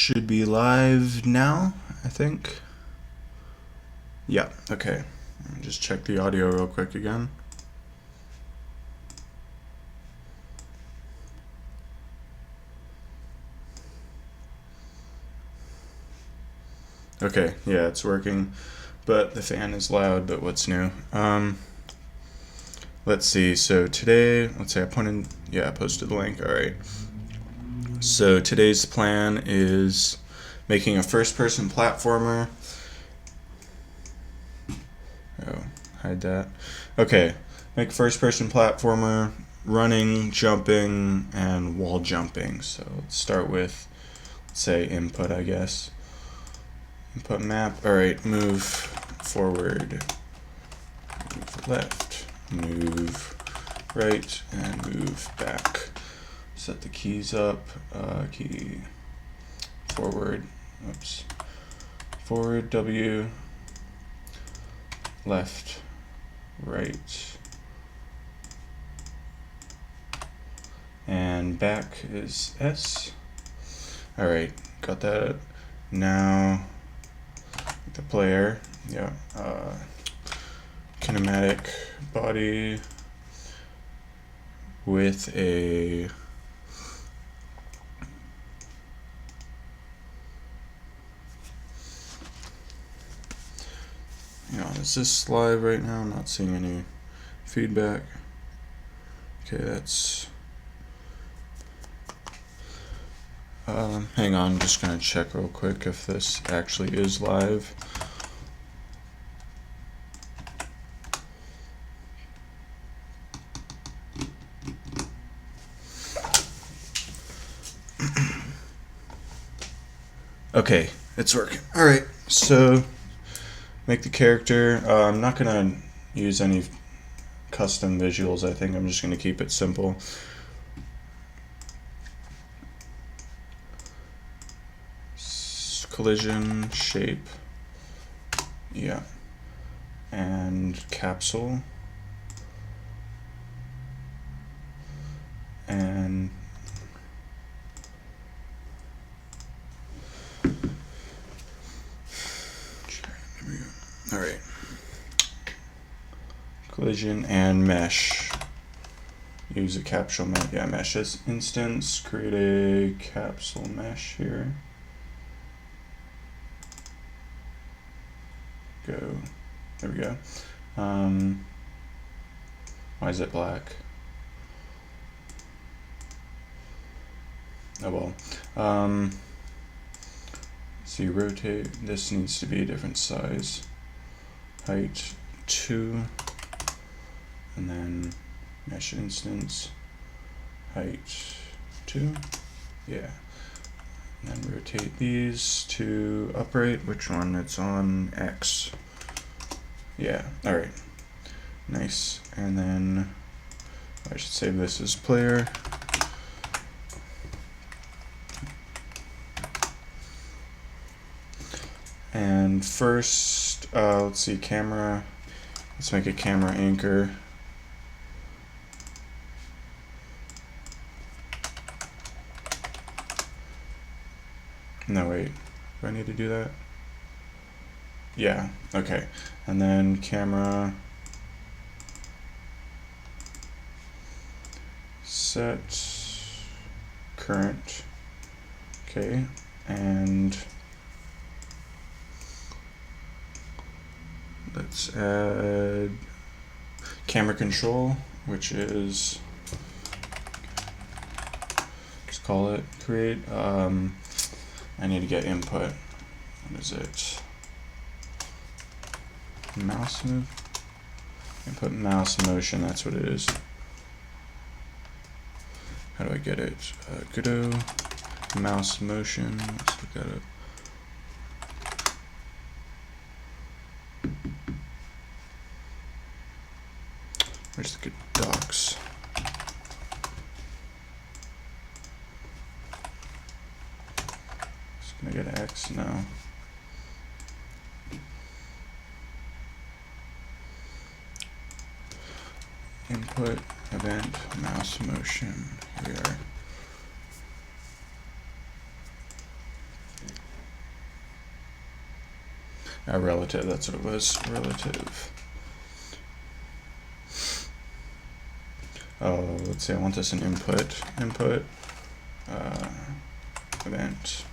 should be live now, I think. Yeah, okay. Let me just check the audio real quick again. Okay, yeah, it's working, but the fan is loud, but what's new? Let's see, so today, let's say I posted the link, alright. So today's plan is making a first-person platformer. Oh, hide that. Okay, make a first-person platformer, running, jumping, and wall jumping. So let's start with, let's say, input, I guess. Input map, alright, move forward, move left, move right, and move back. Set the keys up, key forward, oops, forward, W, left, right, and back is S. Alright, got that. Now, the player, yeah, kinematic body with a is this live right now? I'm not seeing any feedback. Okay, that's hang on, I'm just gonna check real quick if this actually is live. Okay, it's working. Alright, so make the character. I'm not gonna use any custom visuals, I think I'm just gonna keep it simple. Collision, shape, yeah, and capsule, and alright, collision and mesh. Use a capsule mesh, yeah, mesh as instance, create a capsule mesh here. Go, there we go. Why is it black? Oh well. So you rotate, this needs to be a different size. Height 2, and then mesh instance, height 2, yeah. And then rotate these to upright, which one? It's on X. Yeah, alright. Nice. And then I should save this as player. And first, let's see, camera. Let's make a camera anchor. No, wait, do I need to do that? Yeah, okay. And then camera set current, okay, and let's add camera control, which is, let's call it create. I need to get input. What is it? Mouse move? Input mouse motion, that's what it is. How do I get it? Godot, mouse motion, let's look that up. Where's the good docs? Can I get X? No. Input, event, mouse motion. Here we are. Relative, that's what it was, relative. Oh, let's see, I want this in input, event,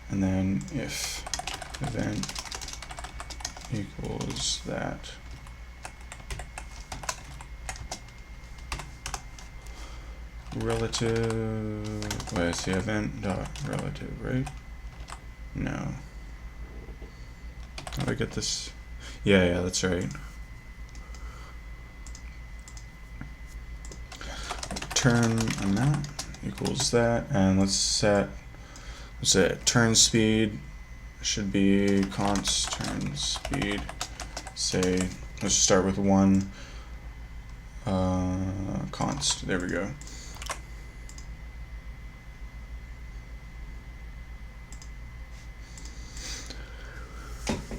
and then if event equals that, relative, wait, I see event dot relative, right? No. How do I get this? Yeah, that's right. Turn amount equals that, and let's set, turn speed should be const turn speed. Say, let's start with 1 const. There we go.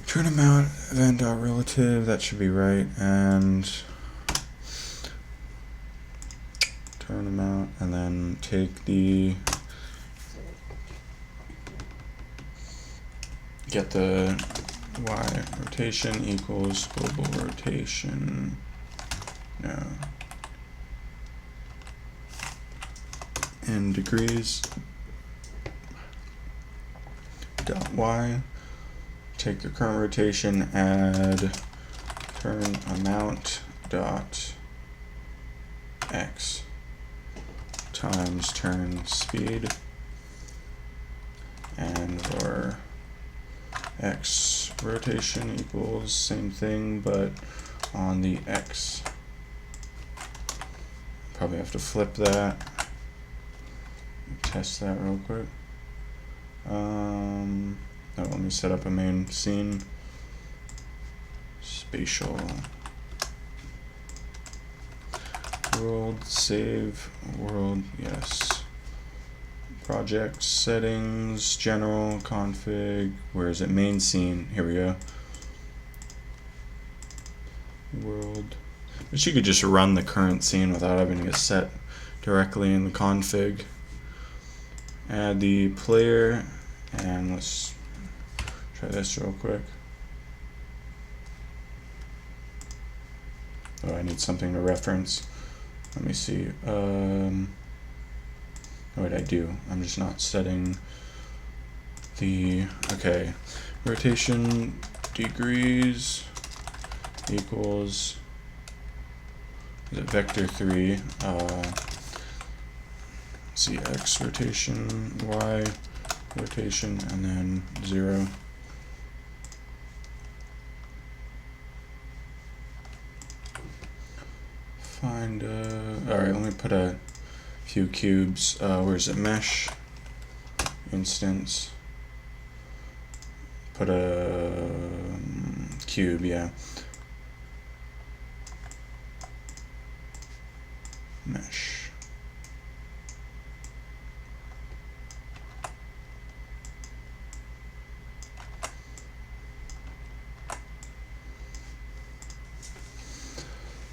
Turn amount event dot relative, that should be right, and turn amount, and then take the get the y rotation equals global rotation. No. In degrees dot y. Take the current rotation, add turn amount dot x times turn speed, and for x rotation equals same thing but on the x. Probably have to flip that. Test that real quick. No, let me set up a main scene. Spatial world, save world, yes. Project settings, general config, where is it? Main scene, here we go. World, but you could just run the current scene without having to set directly in the config. Add the player, and let's try this real quick. Oh, I need something to reference. Let me see. Wait, I do. I'm just not setting the, okay. Rotation degrees equals, is it vector 3? See, x rotation, y rotation, and then 0. Find, alright, let me put a few cubes. Where's it? Mesh instance. Put a cube, yeah. Mesh.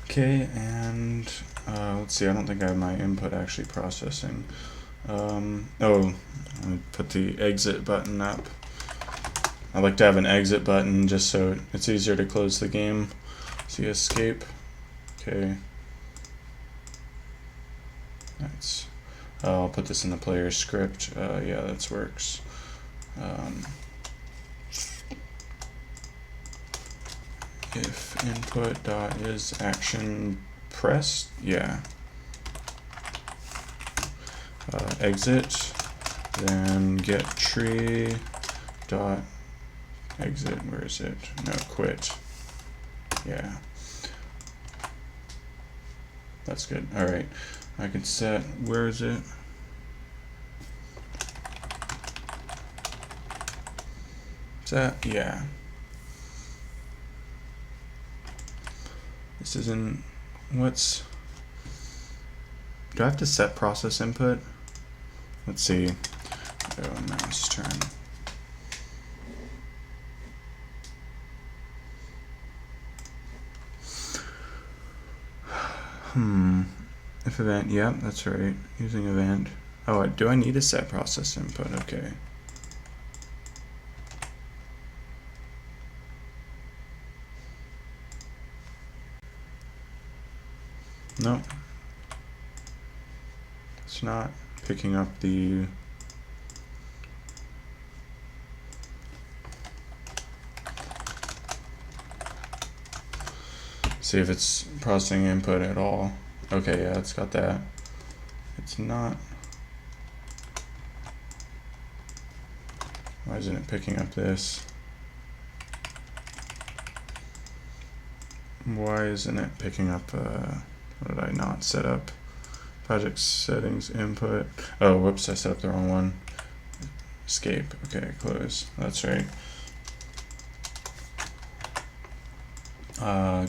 Okay, and let's see, I don't think I have my input actually processing. Oh, let me put the exit button up. I like to have an exit button just so it's easier to close the game. See, escape. Okay. That's, I'll put this in the player script. Yeah, that works. If input dot is action pressed, yeah. Exit, then get tree dot exit. Where is it? No, quit. Yeah. That's good. All right. I can set, where is it? Is that, yeah. This isn't, what's, do I have to set process input? Let's see. Oh, mouse turn. If event, yeah, that's right. Using event. Oh, do I need a set process input? Okay. No. It's not picking up the... See if it's processing input at all. Okay, yeah, it's got that. It's not... Why isn't it picking up this? Why isn't it picking up, what did I not set up? Project settings, input. Oh, whoops, I set up the wrong one. Escape, okay, close, that's right.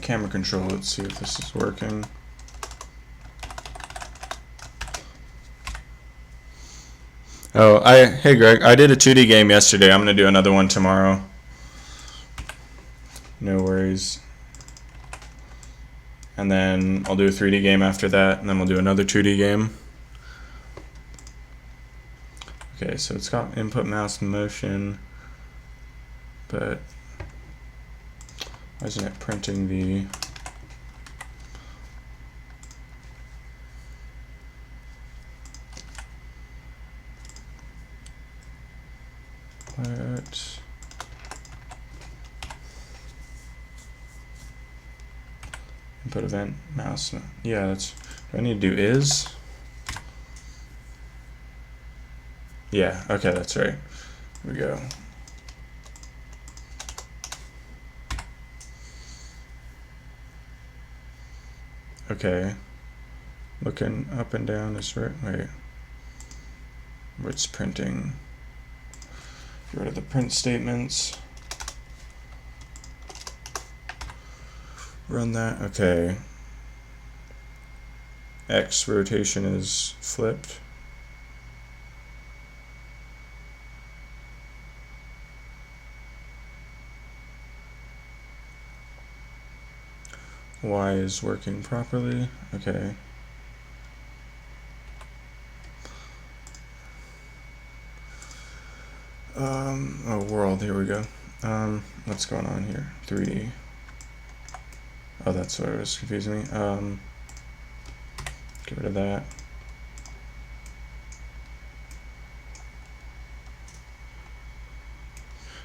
Camera control, let's see if this is working. Oh, hey Greg, I did a 2D game yesterday. I'm gonna do another one tomorrow. No worries. And then I'll do a 3D game after that, and then we'll do another 2D game. Okay, so it's got input mouse motion, but why isn't it printing the... What? Input event mouse. Yeah, that's. Do I need to do is? Yeah. Okay, that's right. Here we go. Okay. Looking up and down is right. Wait. Where it's printing. Get rid of the print statements. Run that. Okay. X rotation is flipped. Y is working properly. Okay. Oh, world, here we go. What's going on here? 3D. Oh, that's what was confusing me. Get rid of that.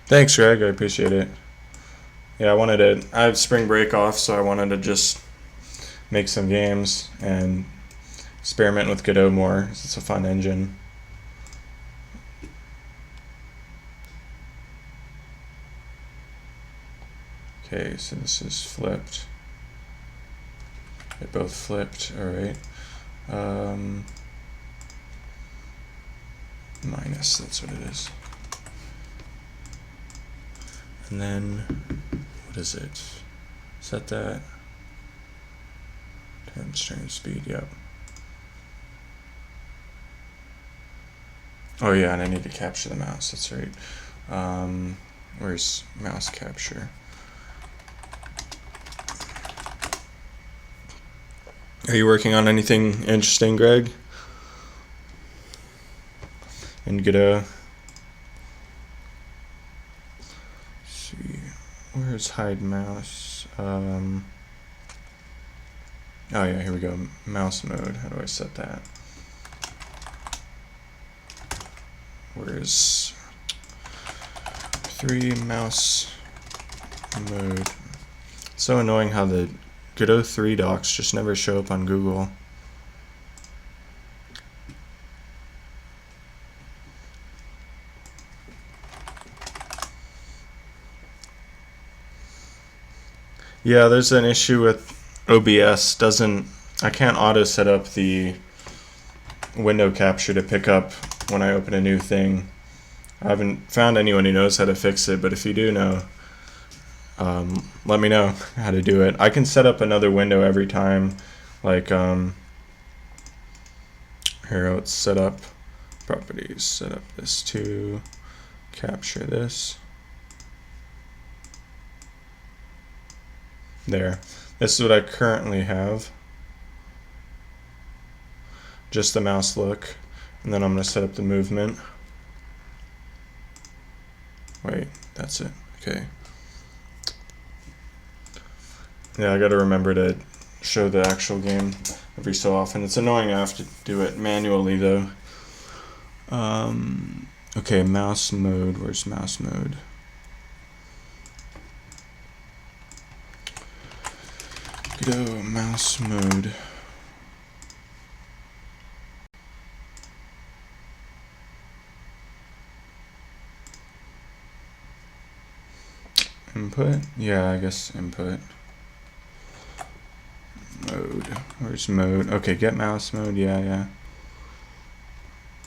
Thanks, Greg. I appreciate it. Yeah, I have spring break off, so I wanted to just make some games and experiment with Godot more. It's a fun engine. Okay, so this is flipped. They both flipped, alright. Minus, that's what it is. And then, what is it? Set that. Turn stream speed, yep. Oh yeah, and I need to capture the mouse, that's right. Where's mouse capture? Are you working on anything interesting, Greg? In Godot? Let's see, where's hide mouse? Oh yeah, here we go. Mouse mode. How do I set that? Where's 3 mouse mode? It's so annoying how the Godot 3 docs just never show up on Google. Yeah, there's an issue with OBS. I can't auto set up the window capture to pick up when I open a new thing. I haven't found anyone who knows how to fix it, but if you do know, let me know how to do it. I can set up another window every time, like here, let's set up properties, set up this to capture this. There, this is what I currently have, just the mouse look, and then I'm going to set up the movement. Wait, that's it, okay. Yeah, I gotta remember to show the actual game every so often. It's annoying I have to do it manually though. Okay, mouse mode. Where's mouse mode? Godot mouse mode. Input? Yeah, I guess input. Mode. Where's mode? Okay, get mouse mode. Yeah.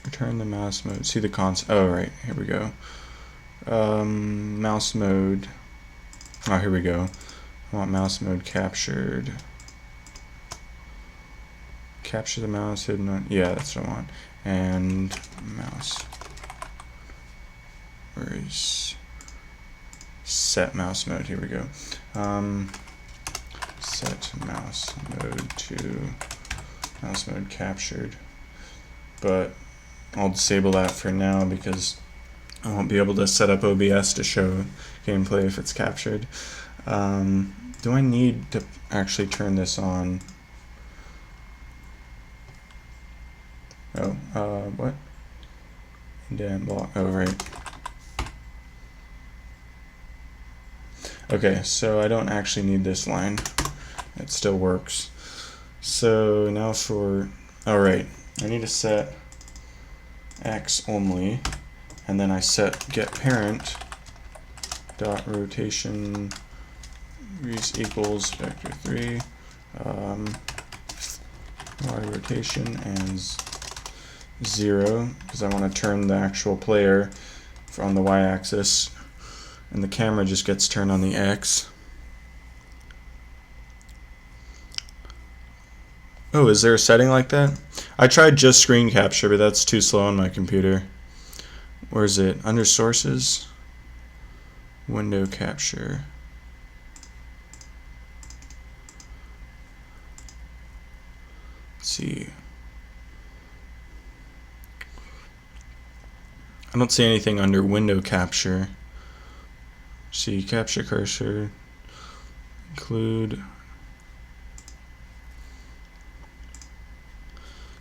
Return the mouse mode. See the console. Oh, right. Here we go. Mouse mode. Oh, here we go. I want mouse mode captured. Capture the mouse hidden on. Yeah, that's what I want. And mouse. Where is set mouse mode? Here we go. Set mouse mode to mouse mode captured. But I'll disable that for now because I won't be able to set up OBS to show gameplay if it's captured. Do I need to actually turn this on? Oh, what? Indent block. Oh, right. Okay, so I don't actually need this line. It still works. So now for, all right, I need to set X only, and then I set get parent dot rotation equals vector 3 y rotation and 0 because I want to turn the actual player on the y-axis, and the camera just gets turned on the x. Oh, is there a setting like that? I tried just screen capture, but that's too slow on my computer. Where is it? Under sources? Window capture. Let's see. I don't see anything under window capture. See, capture cursor. Include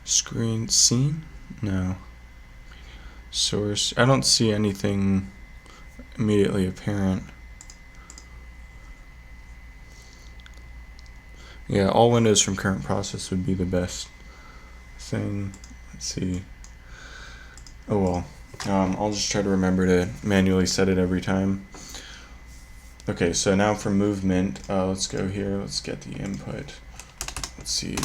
screen scene? No. Source. I don't see anything immediately apparent. Yeah, all windows from current process would be the best thing. Let's see. Oh well. I'll just try to remember to manually set it every time. Okay, so now for movement, let's go here. Let's get the input. Let's see.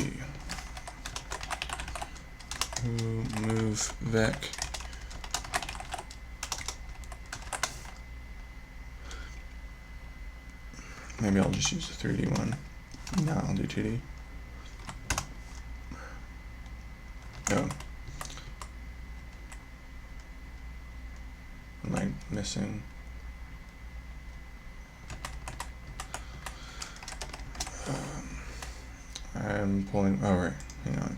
Move vec. Maybe I'll just use the 3D one. No, I'll do 2D. Oh. Am I missing? I'm pulling. Oh, right. Hang on.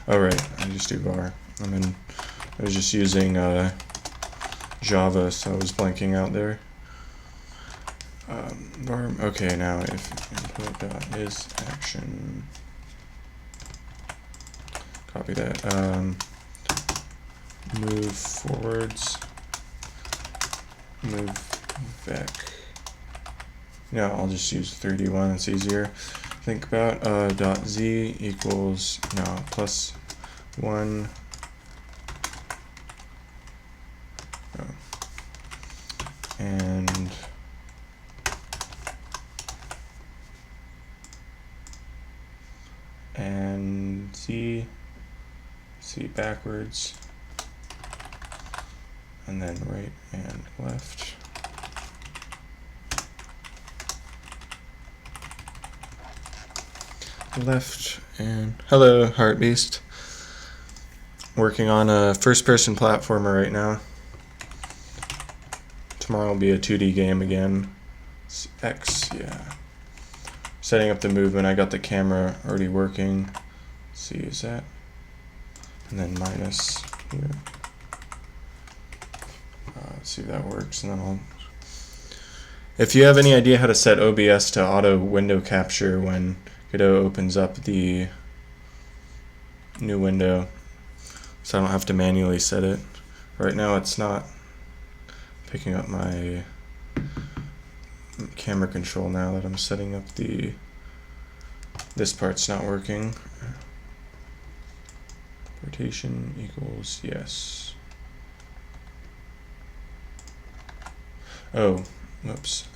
Oh, right. I just do var. I was just using Java, so I was blanking out there. Var. Okay, now if input dot is action. Copy that. Move forwards. Move vec. Yeah, I'll just use 3D1. It's easier. Think about dot z equals plus 1. And z backwards, and then right and left. Left and hello, Heartbeast. Working on a first-person platformer right now. Tomorrow will be a 2D game again. It's X, yeah. Setting up the movement. I got the camera already working. Let's see, is that? And then minus here. let's see if that works, and then I'll. If you have any idea how to set OBS to auto window capture when Godot opens up the new window, so I don't have to manually set it. Right now it's not picking up my camera control now that I'm setting up this part's not working. Rotation equals yes. Oh, whoops.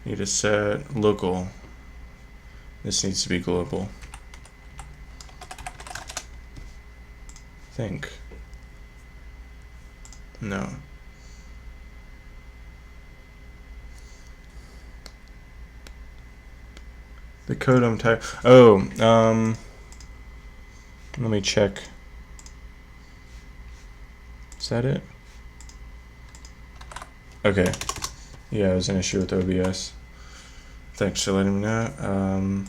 Need to set local. This needs to be global. Think. No. The code I'm typing. Oh, let me check. Is that it? Okay. Yeah, it was an issue with OBS. Thanks for letting me know.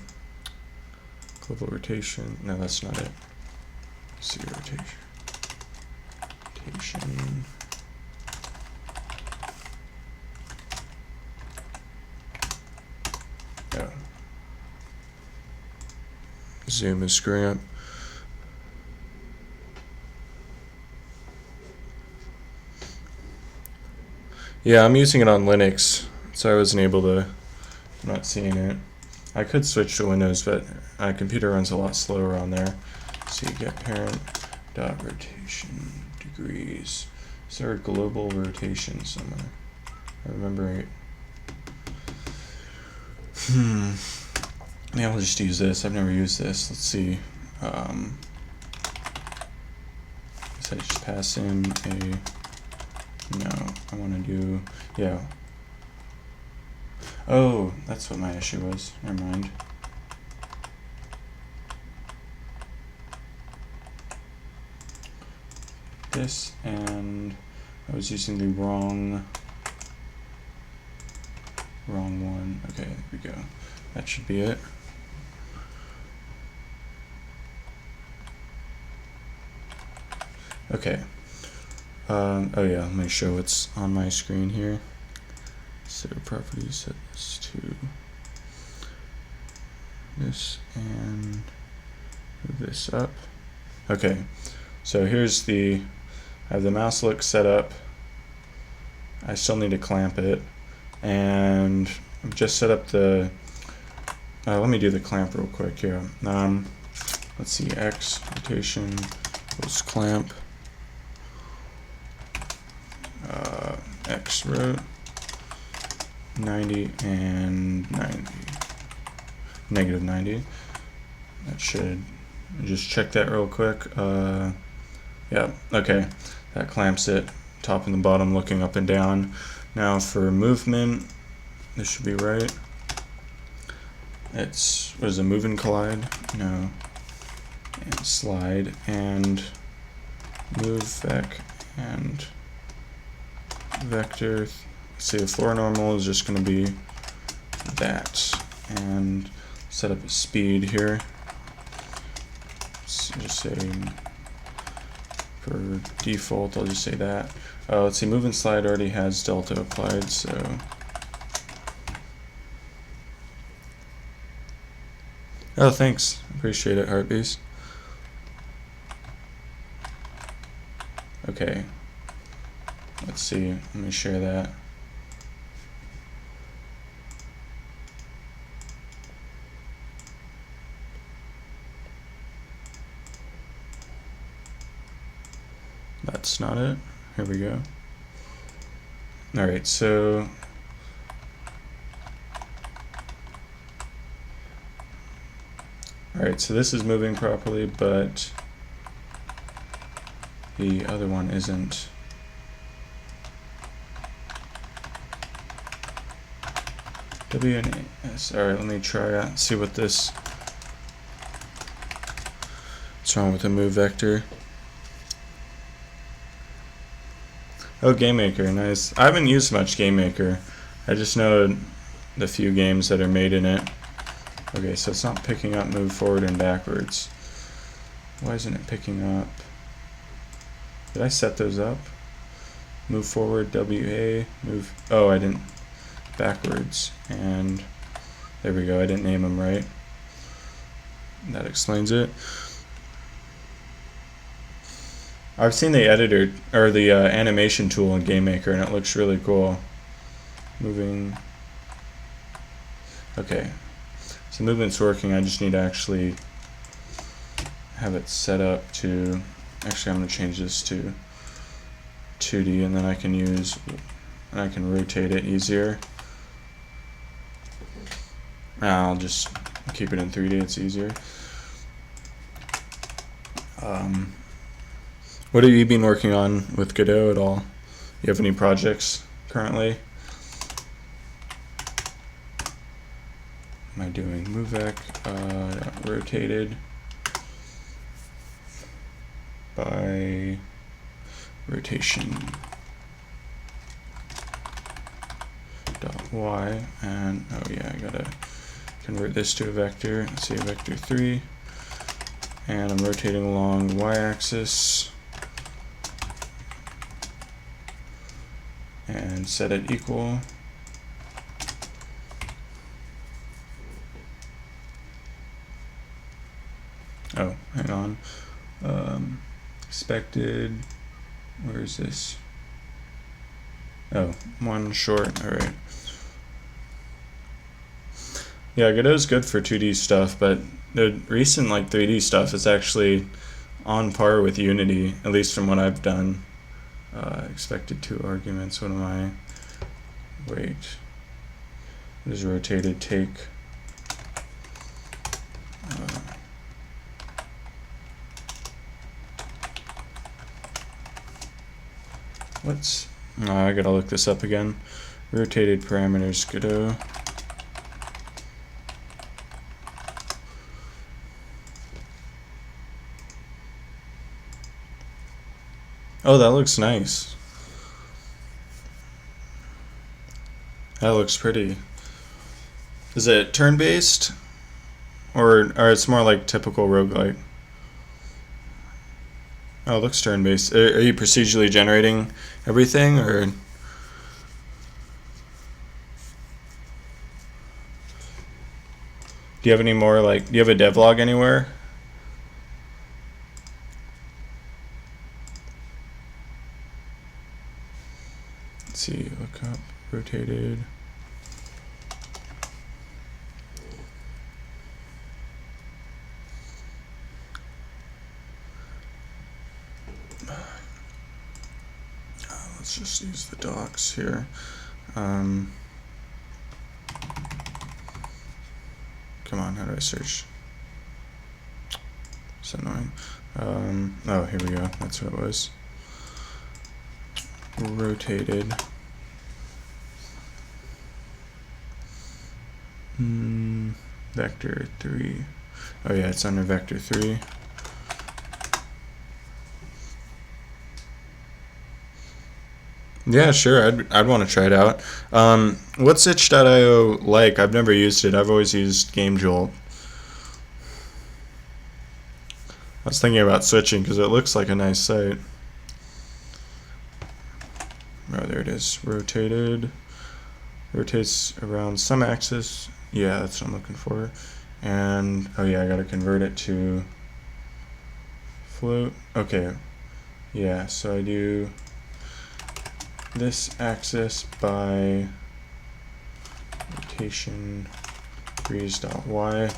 Global rotation. No, that's not it. Let's see rotation. Rotation. Oh. Zoom is screwing up. Yeah, I'm using it on Linux, so I wasn't able to. I'm not seeing it. I could switch to Windows, but my computer runs a lot slower on there. So you get parent dot rotation degrees. Is there a global rotation somewhere? I remember it. Maybe I'll just use this. I've never used this. Let's see. Guess I just pass in a. No, I want to do. Yeah. Oh, that's what my issue was. Never mind. This, and I was using the wrong one. Okay, there we go. That should be it. Okay. Oh yeah, let me show what's on my screen here. So properties, set this to this and move this up. Okay, so here's I have the mouse look set up. I still need to clamp it, and I've just set up the. Let me do the clamp real quick here. Let's see, X rotation equals clamp. X rot 90 and 90, negative 90. That should just check that real quick. Yeah, okay, that clamps it, top and the bottom looking up and down. Now for movement, this should be right. It's, what is it, move and collide? No. And slide and move vec and vector. See, the floor normal is just going to be that, and set up a speed here. So just say for default, I'll just say that. Let's see, move and slide already has delta applied, so oh, thanks, appreciate it, Heartbeast. Okay. Let's see, let me share that. That's not it. Here we go. Alright, so this is moving properly, but the other one isn't. W and S. Alright, let me try out, see what's wrong with the move vector. Oh, GameMaker, nice. I haven't used much GameMaker. I just know the few games that are made in it. Okay, so it's not picking up move forward and backwards. Why isn't it picking up? Did I set those up? Move forward, WA, move, oh, I didn't, backwards, and there we go, I didn't name them right. That explains it. I've seen the editor, or the animation tool in GameMaker, and it looks really cool. Moving, okay, so movement's working, I just need to actually have it set up to, actually I'm going to change this to 2D, and then I can use, and I can rotate it easier. I'll just keep it in 3D, it's easier. What have you been working on with Godot at all? You have any projects currently? Am I doing movec rotated by rotation dot y, and oh yeah, I gotta convert this to a vector. Let's say vector 3, and I'm rotating along the y-axis and set it equal. Oh, hang on. Expected, where is this? Oh, one short, alright. Yeah, Godot's good for 2D stuff, but the recent 3D stuff is actually on par with Unity, at least from what I've done. Expected 2 arguments, what am I? Wait. What is rotated take? What's, I gotta look this up again. Rotated parameters, Godot. Oh, that looks nice. That looks pretty. Is it turn-based? Or it's more like typical roguelike? Oh, it looks turn-based. Are you procedurally generating everything, or? Do you have any more, do you have a devlog anywhere? Let's see, look up, rotated. Let's just use the docs here. Come on, how do I search? It's annoying. Oh, here we go. That's what it was. Rotated. Vector 3. Oh yeah, it's under vector 3. Yeah, sure. I'd want to try it out. What's itch.io like? I've never used it. I've always used GameJolt. I was thinking about switching because it looks like a nice site. Oh, there it is. Rotated. Rotates around some axis. Yeah, that's what I'm looking for. And oh yeah, I gotta convert it to float. Okay. Yeah, so I do this axis by rotation degrees.y,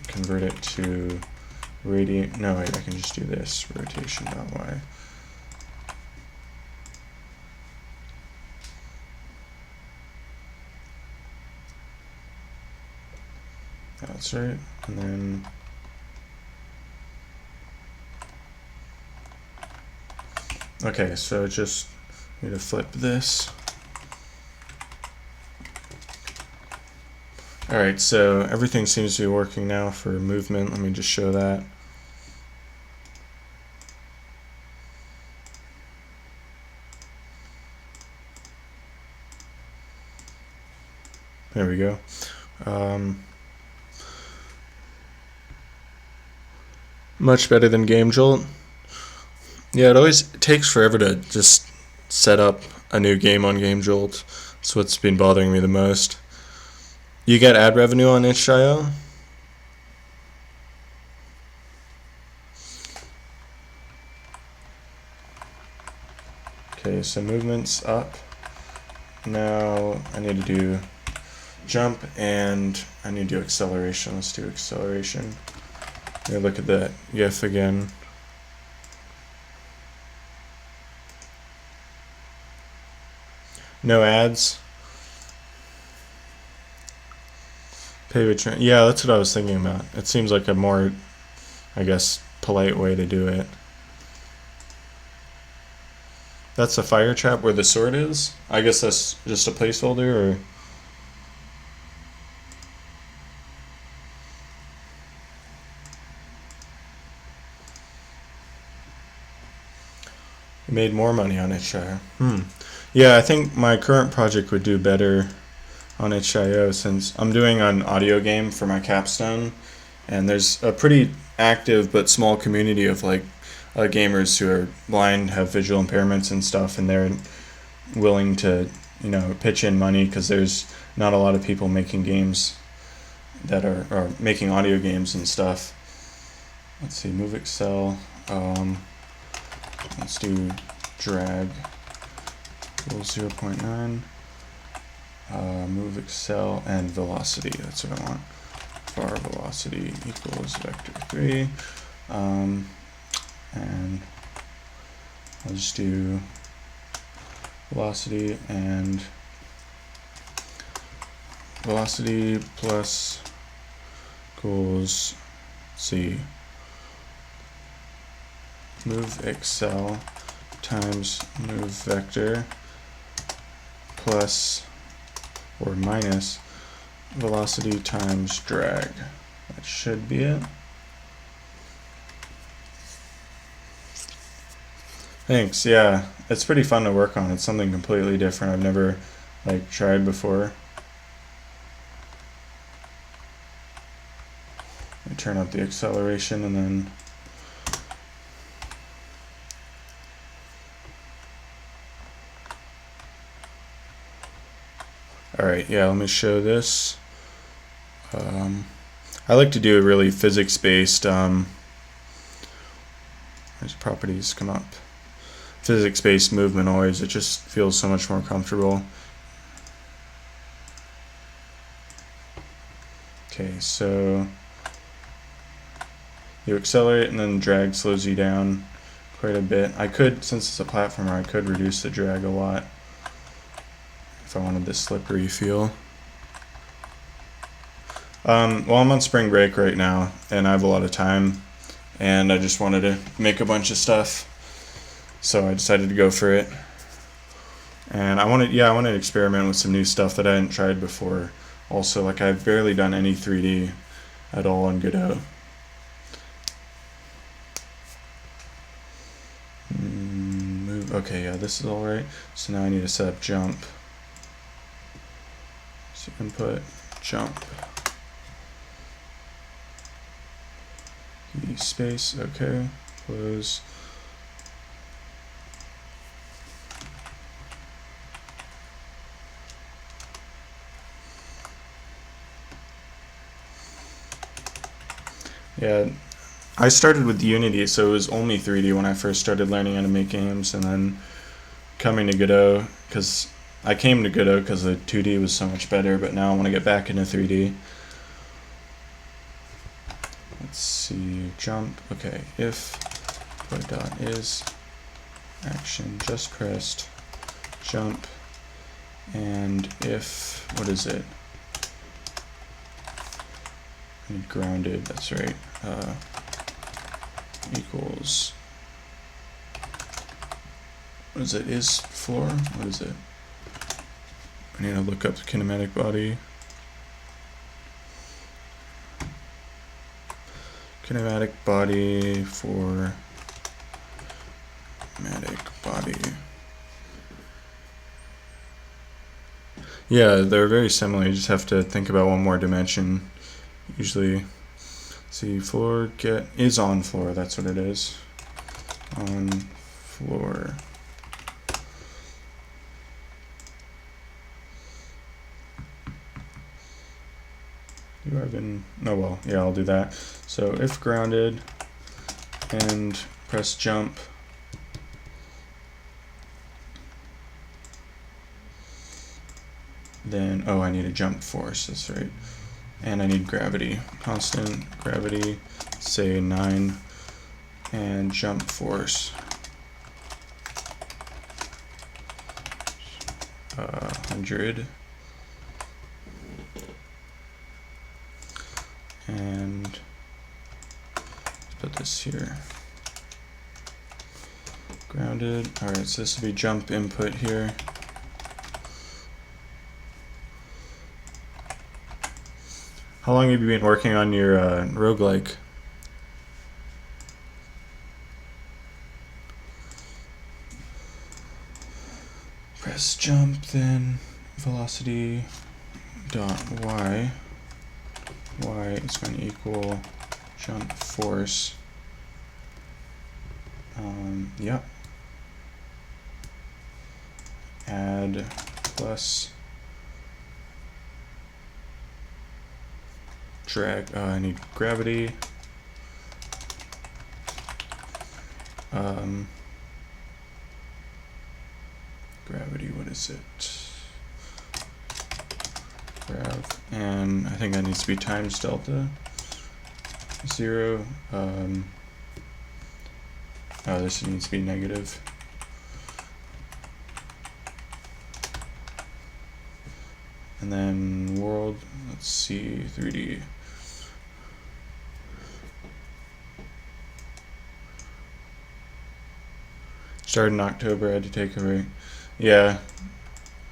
convert it to radian. No, wait, I can just do this, rotation.y. That's right, and then okay, so just need to flip this. Alright, so everything seems to be working now for movement. Let me just show that. There we go. Much better than GameJolt. Yeah, it always takes forever to just set up a new game on GameJolt. That's what's been bothering me the most. You get ad revenue on itch.io? Okay, so movement's up. Now I need to do jump and I need to do acceleration. Let's do acceleration. Let me look at that GIF again. No ads. Pay with trend. Yeah, that's what I was thinking about. It seems like a more, I guess, polite way to do it. That's a fire trap where the sword is? I guess that's just a placeholder, or... Made more money on itch.io. Yeah, I think my current project would do better on itch.io since I'm doing an audio game for my capstone, and there's a pretty active but small community of like gamers who are blind, have visual impairments and stuff, and they're willing to, you know, pitch in money because there's not a lot of people making games that are making audio games and stuff. Let's see, move excel. Let's do drag equals 0.9. Move excel and velocity. That's what I want. Var velocity equals vector 3. And I'll just do velocity and velocity plus equals, see, move excel times move vector plus or minus velocity times drag. That should be it. Thanks. Yeah, it's pretty fun to work on. It's something completely different. I've never like tried before. I turn up the acceleration and then alright, yeah, let me show this. I like to do a really physics-based, there's properties come up. Physics-based movement always, it just feels so much more comfortable. Okay, so you accelerate and then drag slows you down quite a bit. I could, since it's a platformer, I could reduce the drag a lot if I wanted this slippery feel. Well, I'm on spring break right now, and I have a lot of time, and I just wanted to make a bunch of stuff, so I decided to go for it. And I wanted to experiment with some new stuff that I hadn't tried before. Also, like, I've barely done any 3D at all in Godot. Okay, yeah, this is all right. So now I need to set up jump. So input, jump. Space, okay, close. Yeah, I started with Unity, so it was only 3D when I first started learning how to make games, and then coming to Godot, because I came to Godot because the 2D was so much better, but now I want to get back into 3D. Let's see, jump, okay, if put dot is action just pressed, jump, and if, what is it? I need grounded, that's right, equals, what is it, is floor, what is it? I need to look up the kinematic body. Kinematic body for kinematic body. Yeah, they're very similar. You just have to think about one more dimension. Usually, see, floor get is on floor. That's what it is. On floor. Do I even, oh well, yeah, I'll do that. So if grounded and press jump, then, oh, I need a jump force, that's right. And I need gravity, constant gravity, say 9, and jump force 100. And let's put this here. Grounded. Alright, so this will be jump input here. How long have you been working on your roguelike? Press jump, then velocity dot y. Y is going to equal jump force. Yep. Add plus drag. I need gravity. Gravity, what is it? Grav, and I think that needs to be times delta 0. Oh, this needs to be negative. And then world, let's see, 3D. Started in October, I had to take a break. Yeah,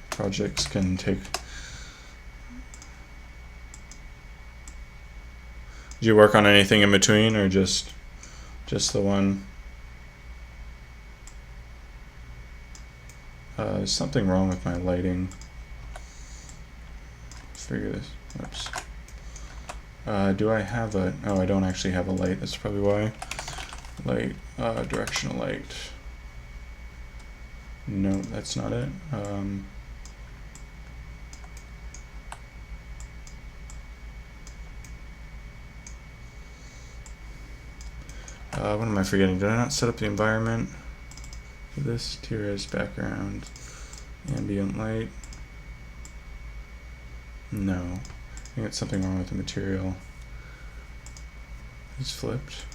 projects can take. Did you work on anything in between, or just the one? There's something wrong with my lighting. Let's figure this. Oops. Do I have a? Oh, I don't actually have a light. That's probably why. Light, directional light. No, that's not it. What am I forgetting? Did I not set up the environment for this? Tier as background, ambient light. No, I think it's something wrong with the material. It's flipped.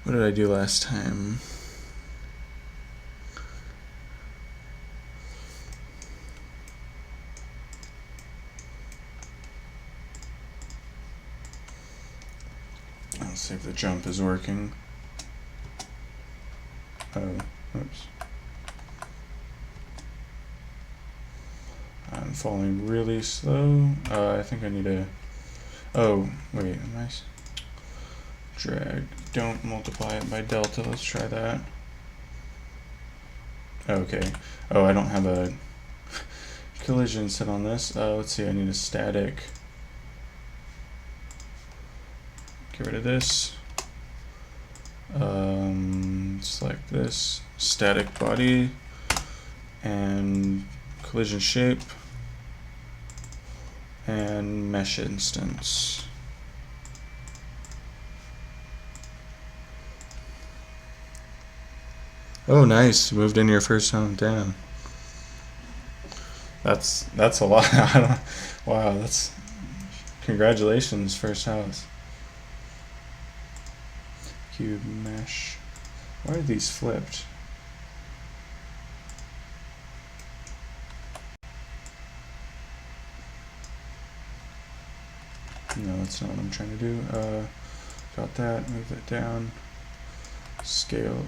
What did I do last time? Let's see if the jump is working. Oh, oops. I'm falling really slow. I think I need a. Oh, wait, am I? Drag. Don't multiply it by delta. Let's try that. Okay. Oh, I don't have a collision set on this. Let's see. I need a static. Get rid of this. Select this. Static body. And collision shape. And mesh instance. Oh, nice! Moved in your first home. Damn. That's a lot. Wow, that's congratulations, first house. Cube mesh. Why are these flipped? No, that's not what I'm trying to do. Got that. Move that down. Scale.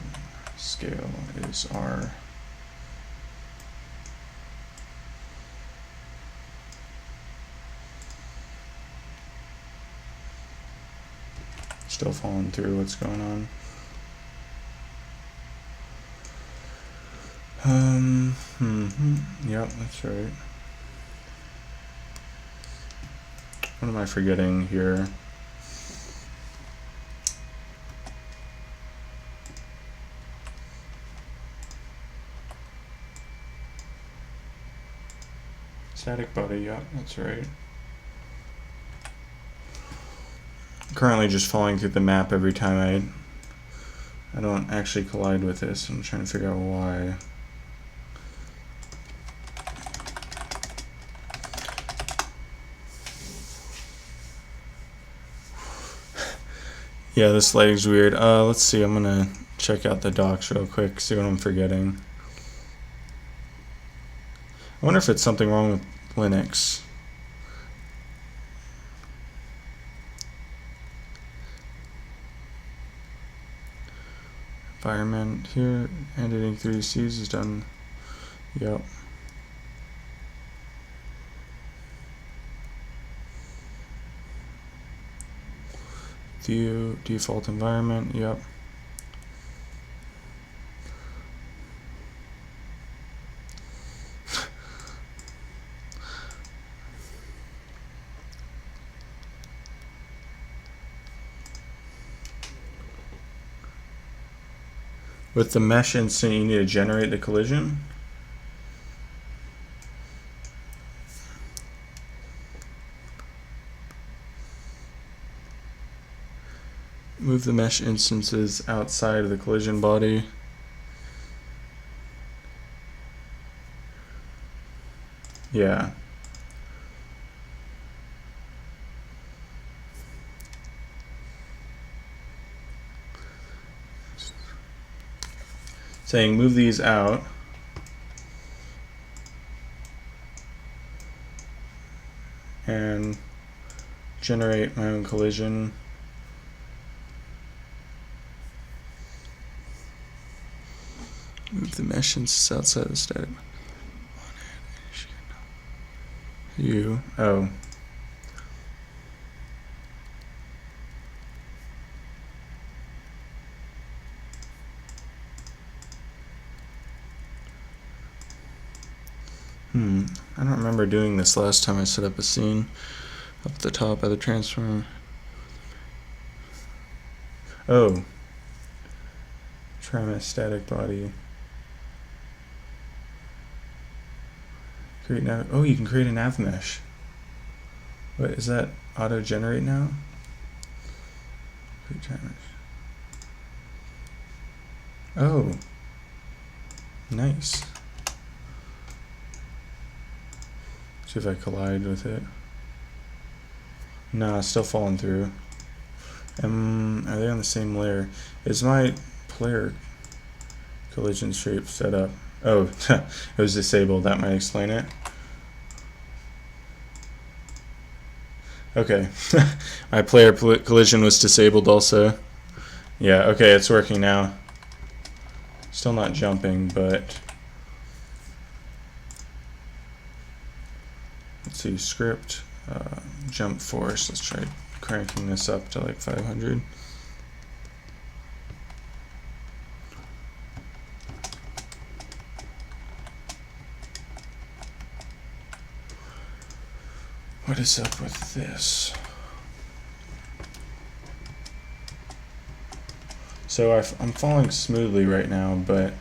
Scale is R. Still following through what's going on. Yep, that's right. What am I forgetting here? Static body, yeah, that's right. Currently just falling through the map every time I don't actually collide with this. I'm trying to figure out why. Yeah, this lighting's weird. Let's see, I'm gonna check out the docs real quick, see what I'm forgetting. I wonder if it's something wrong with Linux. Environment here, editing 3Cs is done. Yep. View, default environment, yep. With the mesh instant, you need to generate the collision. Move the mesh instances outside of the collision body. Yeah. Saying move these out. And generate my own collision. Move the mesh instance outside of the static. Oh. I don't remember doing this last time I set up a scene. Up at the top of the transform. Oh. Try my static body. Create nav. Oh, you can create a nav mesh. What is that? Auto generate now? Create timers. Oh. Nice. See if I collide with it. Nah, still falling through. Are they on the same layer? Is my player collision shape set up? Oh, it was disabled. That might explain it. Okay. My player collision was disabled also. Yeah, okay, it's working now. Still not jumping, but... Let's see, script, jump force. Let's try cranking this up to like 500. What is up with this? So I'm falling smoothly right now, but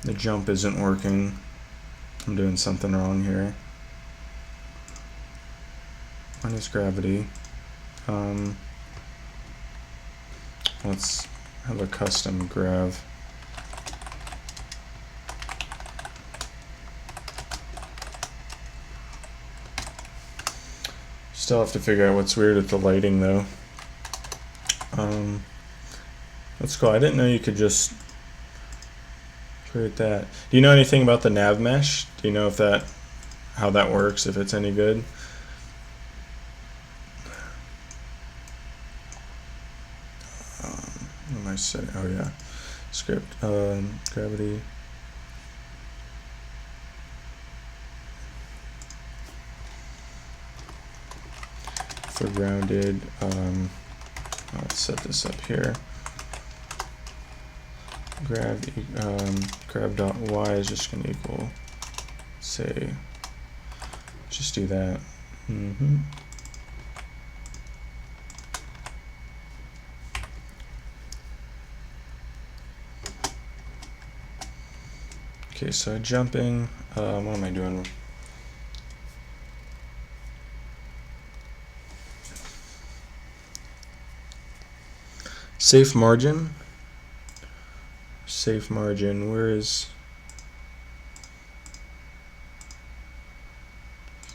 the jump isn't working. I'm doing something wrong here. Minus gravity. Let's have a custom grav. Still have to figure out what's weird with the lighting though. That's cool. I didn't know you could just create that. Do you know anything about the nav mesh? Do you know if how that works, if it's any good? What am I setting? Oh yeah, script, gravity. For grounded, let's set this up here. Grab dot y is just going to equal, say, just do that. Okay, so jumping, what am I doing? Safe margin. Safe margin. Where is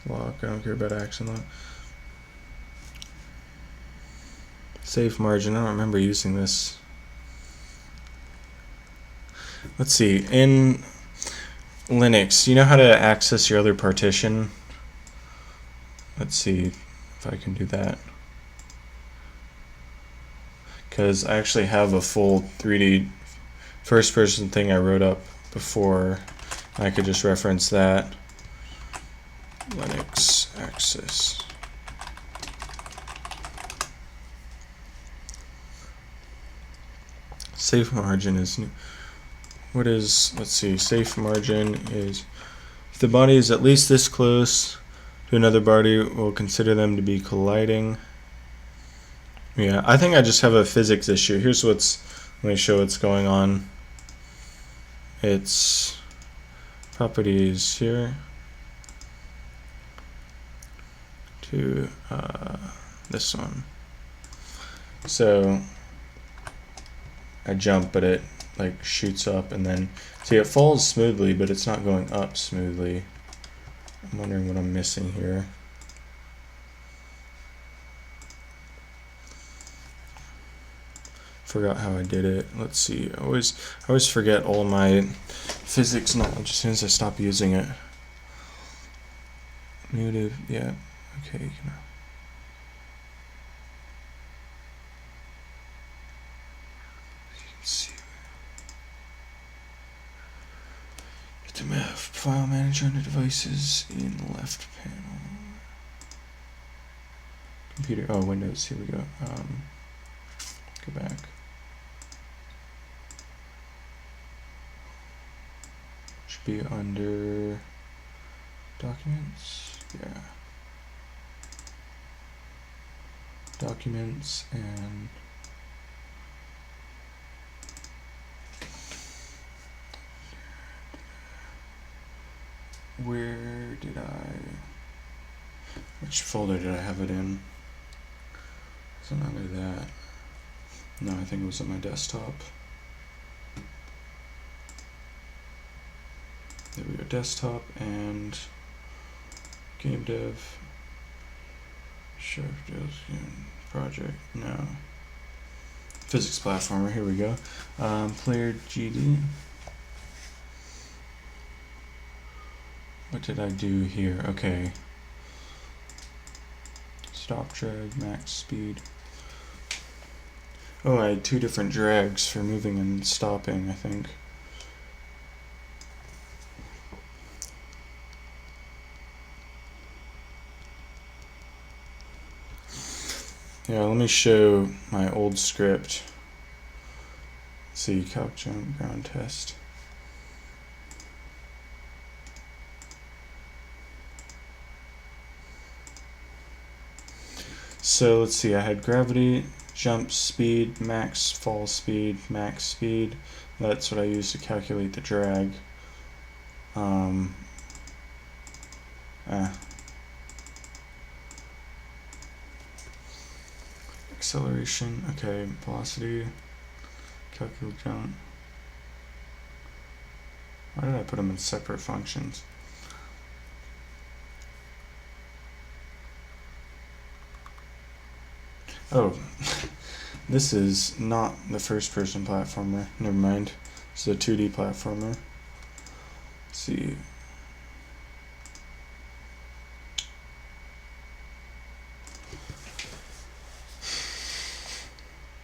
lock? I don't care about action lock. Safe margin. I don't remember using this. Let's see. In Linux, you know how to access your other partition? Let's see if I can do that. Because I actually have a full 3D first person thing I wrote up before. I could just reference that. Linux access. Safe margin is new. What is, let's see, safe margin is if the body is at least this close to another body, we'll consider them to be colliding. Yeah, I think I just have a physics issue. Here's what's, let me show what's going on. It's properties here to this one. So I jump, but it like shoots up, and then see it falls smoothly, but it's not going up smoothly. I'm wondering what I'm missing here. Forgot how I did it. Let's see. I always forget all my physics knowledge as soon as I stop using it. Native, yeah. Okay. See. Get the map file manager under devices in the left panel. Computer. Oh, Windows. Here we go. Go back. Should be under documents. Yeah. Documents and where did which folder did I have it in? Is it under that? No, I think it was on my desktop. There we go, desktop and game dev. Sure, project, no. Physics platformer, here we go. Player GD. What did I do here? Okay. Stop drag, max speed. Oh, I had two different drags for moving and stopping, I think. Yeah, let me show my old script. Let's see, calc jump, ground test. So let's see, I had gravity, jump speed, max fall speed, max speed. That's what I use to calculate the drag. Acceleration, okay, velocity, calculate jump. Why did I put them in separate functions? Oh, this is not the first person platformer. Never mind. It's a 2D platformer. Let's see.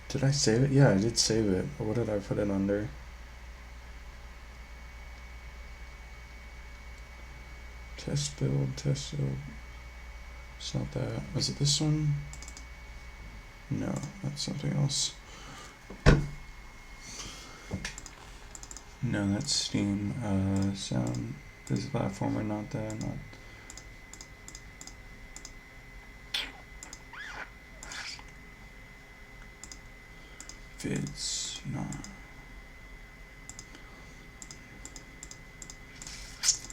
Did I save it? Yeah, I did save it. But what did I put it under? Test build, test build. It's not that. Was it this one? No, that's something else. No, that's Steam. Sound. This is a platformer, not that. Not. Vids, not.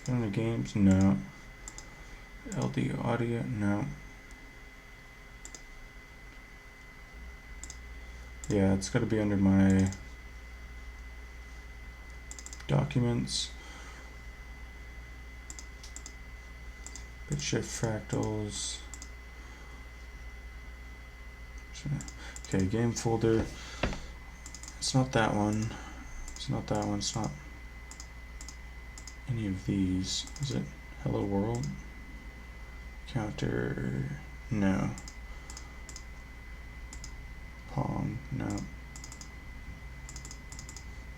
Under games, no. LD audio, no. Yeah, it's got to be under my documents. Bit shift fractals. Okay, game folder. It's not that one. It's not that one. It's not any of these. Is it hello world? Counter. No. Pong. No.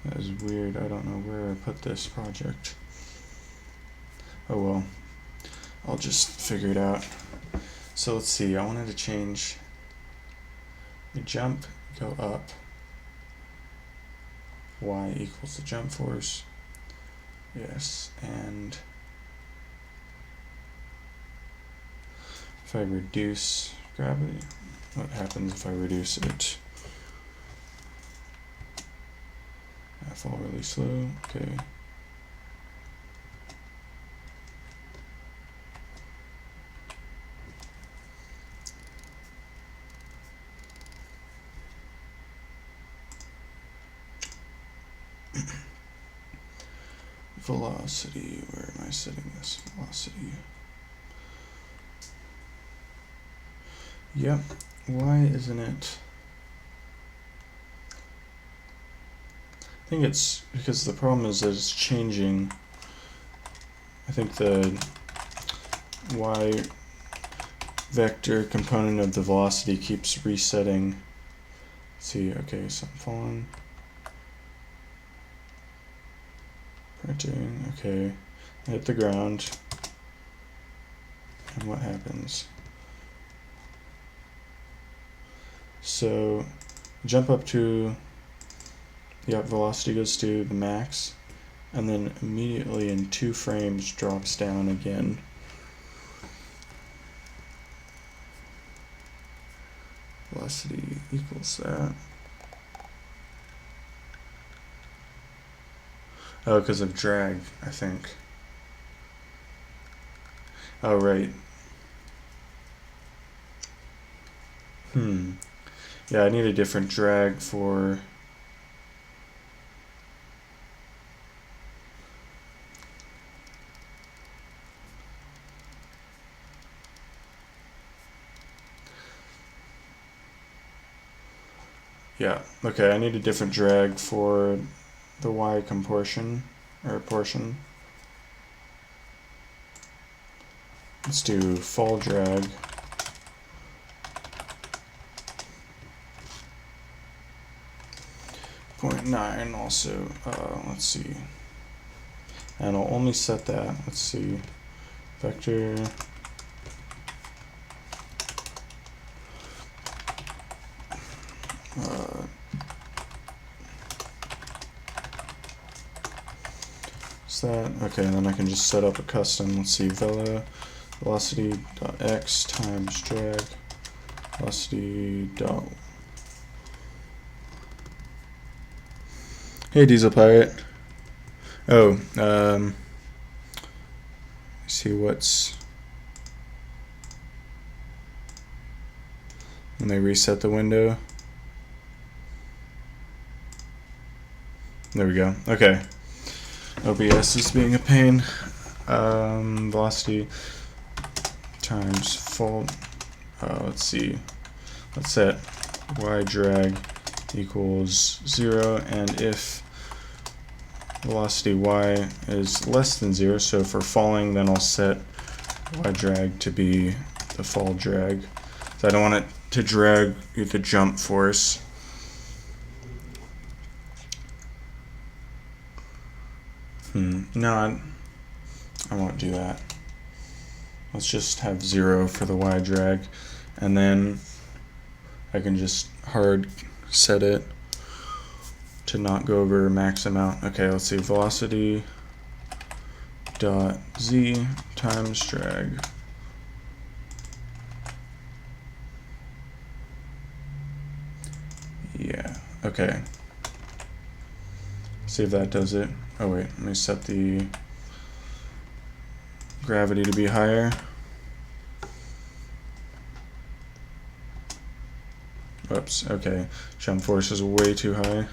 That is weird. I don't know where I put this project. Oh well. I'll just figure it out. So let's see. I wanted to change the jump, go up. Y equals the jump force. Yes, and if I reduce gravity, what happens if I reduce it? I fall really slow. Okay. Velocity, where am I setting this? Velocity. Yep, why isn't it? I think it's because the problem is that it's changing. I think the y vector component of the velocity keeps resetting. Let's see, okay, so I'm falling. Printing, okay. I hit the ground. And what happens? So jump up to, yep, velocity goes to the max, and then immediately in 2 frames drops down again. Velocity equals that. Oh, because of drag, I think. Oh, right. Yeah, I need a different drag for... Yeah, okay, I need a different drag for the y comportion, or portion. Let's do fall drag. 0.9 also, let's see. And I'll only set that, let's see, vector. Is that, okay, and then I can just set up a custom, let's see, velocity.x times drag, velocity. Hey, Diesel Pirate. Oh, see what's when they reset the window. There we go. Okay. OBS is being a pain. Velocity times fall. Let's see. Let's set y drag equals 0, and if velocity y is less than 0, so for falling, then I'll set y drag to be the fall drag. So I don't want it to drag the jump force. No, I won't do that. Let's just have 0 for the y drag, and then I can just hard set it to not go over max amount. Okay, let's see, velocity dot z times drag. Yeah, okay. See if that does it. Oh wait, let me set the gravity to be higher. Whoops, okay. Jump force is way too high.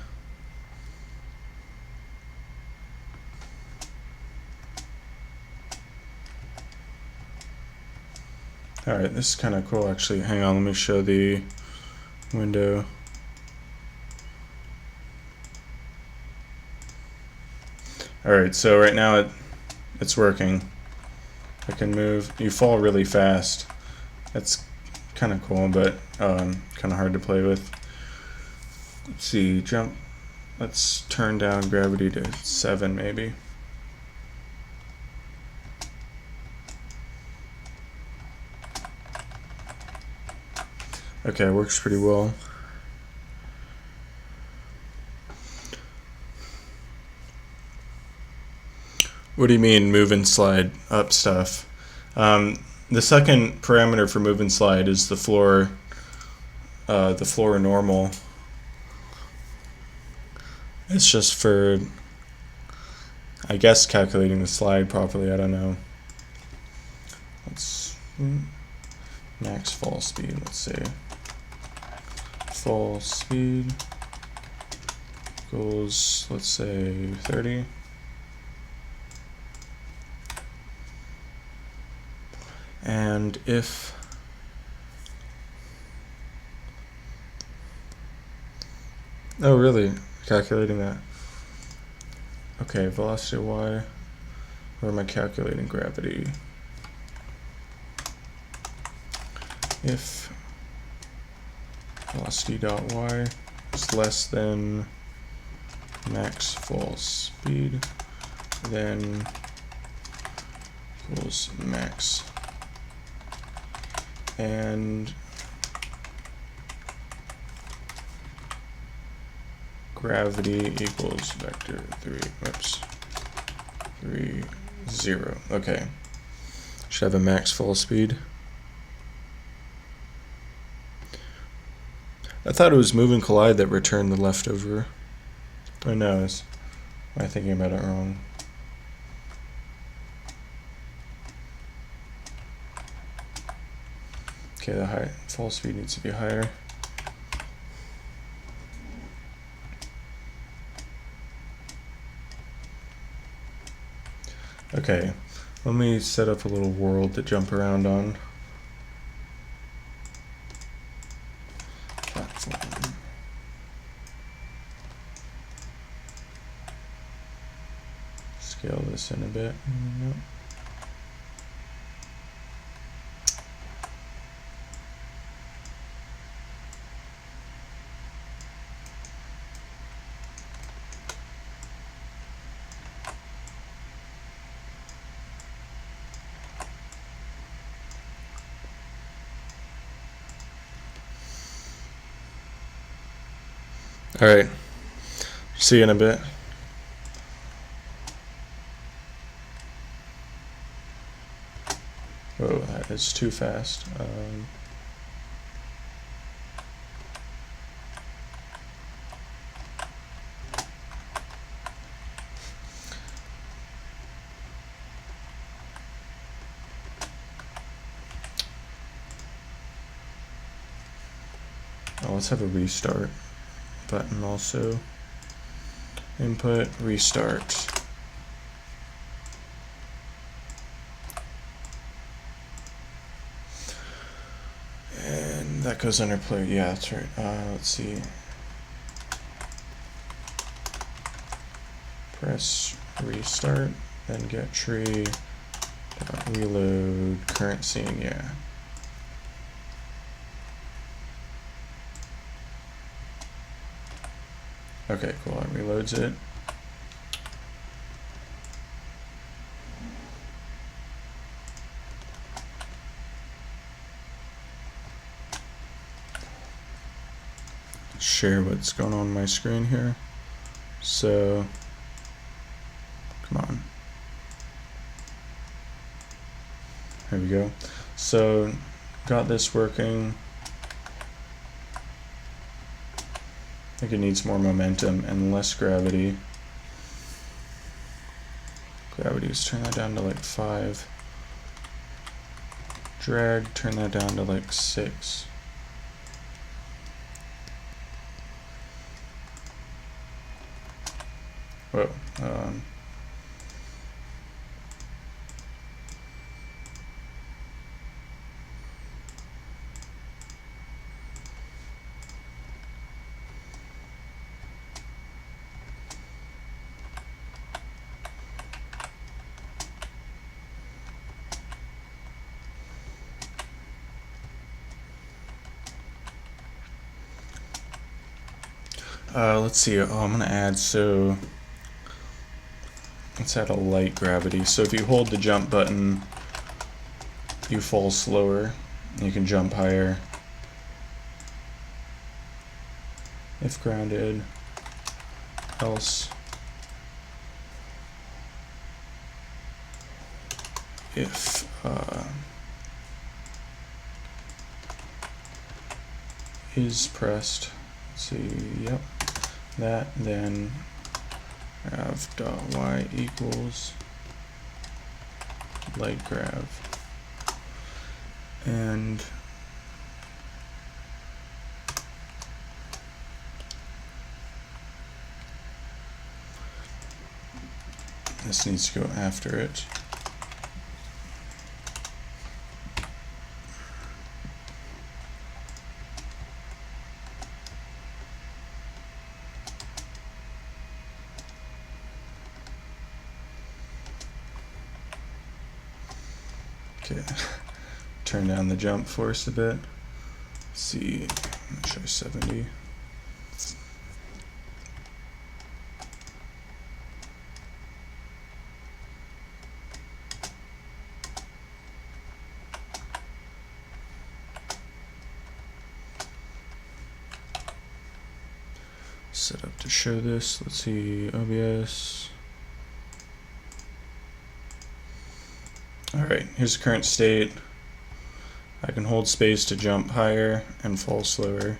Alright, this is kind of cool actually. Hang on, let me show the window. Alright, so right now it's working. I can move. You fall really fast. That's kind of cool, but kind of hard to play with. Let's see, jump. Let's turn down gravity to 7 maybe. Okay, works pretty well. What do you mean move and slide up stuff? The second parameter for move and slide is the floor normal. It's just for, I guess, calculating the slide properly. I don't know. Let's max fall speed. Let's say fall speed equals, let's say 30. And if oh really, calculating that. Okay, velocity y, where am I calculating gravity? If velocity dot y is less than max fall speed, then equals max, and gravity equals vector 3, 0. Okay. Should have a max fall speed. I thought it was move and collide that returned the leftover. Oh no, am I thinking about it wrong? Okay, the fall speed needs to be higher. Okay, let me set up a little world to jump around on. Platform. Scale this in a bit. Nope. All right, see you in a bit. Oh, that is too fast. Let's have a restart button also. Input, restart. And that goes under play. Yeah, that's right. Let's see. Press restart, then get tree, reload current scene. Yeah. Okay, cool. It reloads it. Share what's going on my screen here. So, come on. There we go. So, got this working. I think it needs more momentum and less gravity. Gravity, let's turn that down to like 5. Drag, turn that down to like 6. Whoa. Let's see. Oh, I'm gonna add, so let's add a light gravity. So if you hold the jump button, you fall slower. You can jump higher if grounded, else if is pressed. Let's see, yep, that, then grav dot y equals light grav, and this needs to go after it. Okay, turn down the jump force a bit. Let's see, I'm gonna try 70. Set up to show this. Let's see, OBS. Alright, here's the current state. I can hold space to jump higher and fall slower.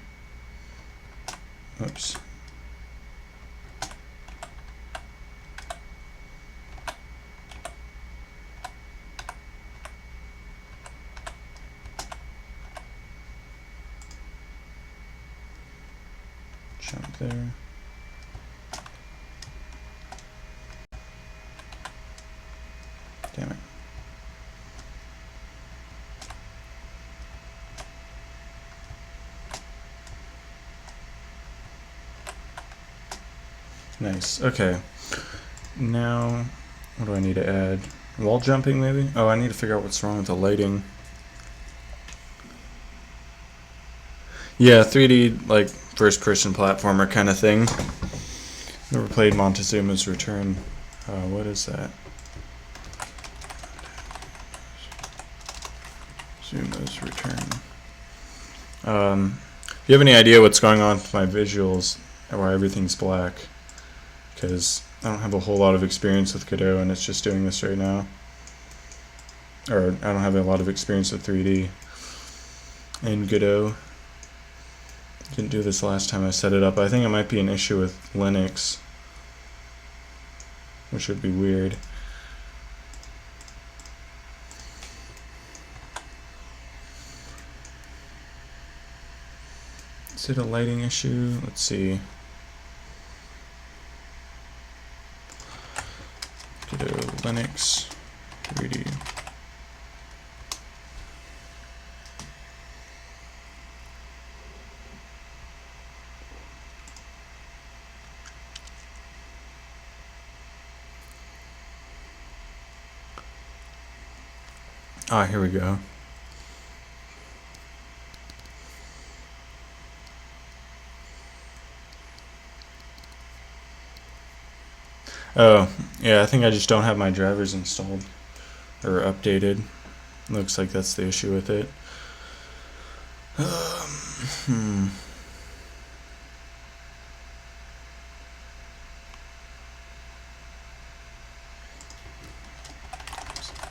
Oops. Jump there. Damn it. Nice. Okay. Now, what do I need to add? Wall jumping, maybe? Oh, I need to figure out what's wrong with the lighting. Yeah, 3D, like, first-person platformer kind of thing. Never played Montezuma's Return. What is that? Zuma's Return. If you have any idea what's going on with my visuals, or why everything's black, because I don't have a whole lot of experience with Godot, and it's just doing this right now. Or I don't have a lot of experience with 3D in Godot. Didn't do this last time I set it up. I think it might be an issue with Linux, which would be weird. Is it a lighting issue? Let's see. Godot Linux 3D. Ah, here we go. Oh, yeah, I think I just don't have my drivers installed or updated. Looks like that's the issue with it.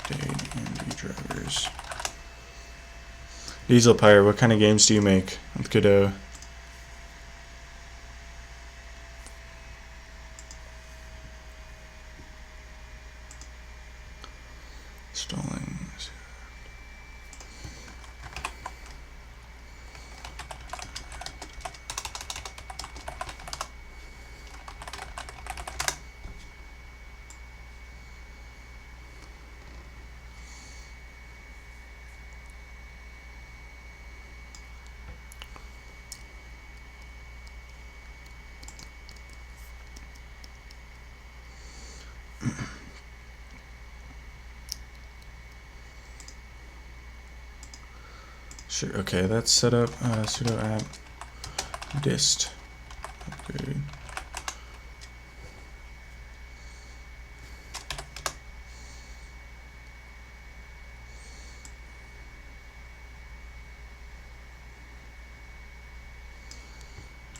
Update AMD drivers. Diesel Pyre, what kind of games do you make with Godot? Installing. Sure, okay, that's set up. Sudo app dist upgrade.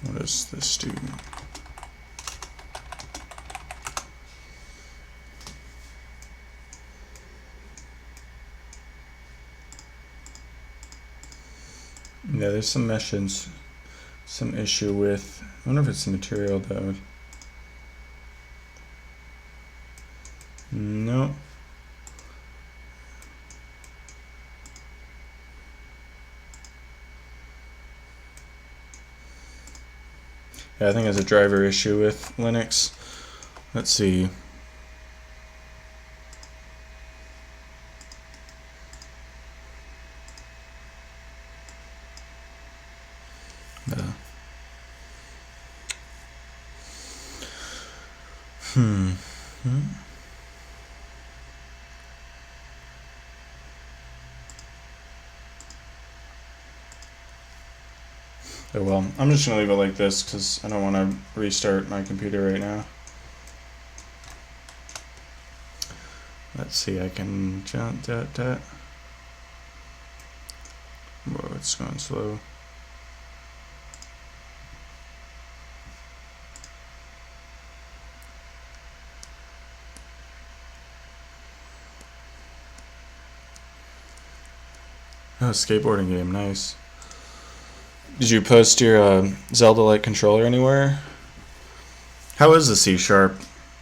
What does this do? Yeah, there's some meshes, some issue with, I wonder if it's the material though. No. Yeah, I think it's a driver issue with Linux. Let's see. Oh well, I'm just gonna leave it like this because I don't want to restart my computer right now. Let's see, I can jump that. Whoa, it's going slow. Oh, skateboarding game, nice. Did you post your Zelda-like controller anywhere? How is the C#?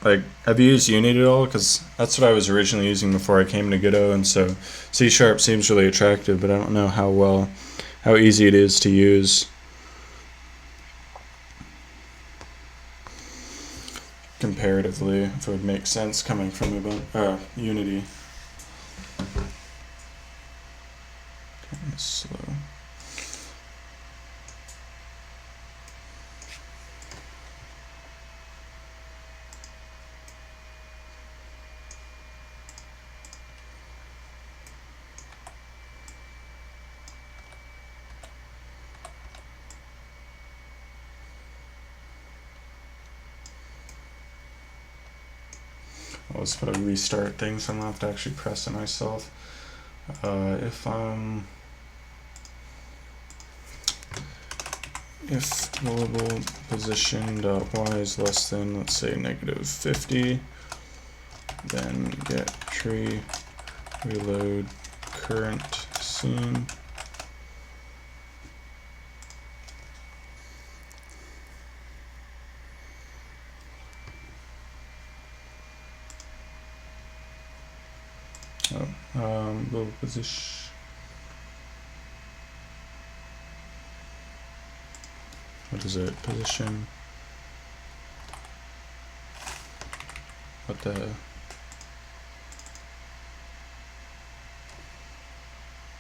Like, have you used Unity at all? Because that's what I was originally using before I came to Godot, and so C# seems really attractive, but I don't know how easy it is to use. Comparatively, if it would make sense coming from Unity. Kind of slow. Let's put a restart thing, so I'm gonna have to actually press it myself. If global position.y is less than, let's say, -50, then get tree reload current scene. Global position. What is it? Position. What the?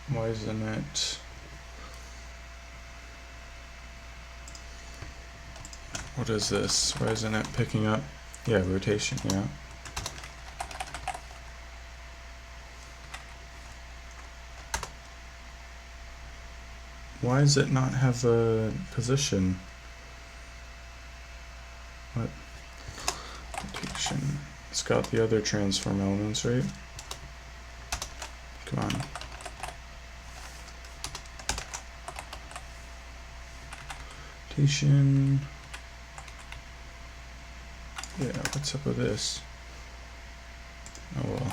Why isn't it? What is this? Why isn't it picking up? Yeah, rotation, yeah. Why does it not have a position? What? Rotation. It's got the other transform elements, right? Come on. Rotation. Yeah, what's up with this? Oh well.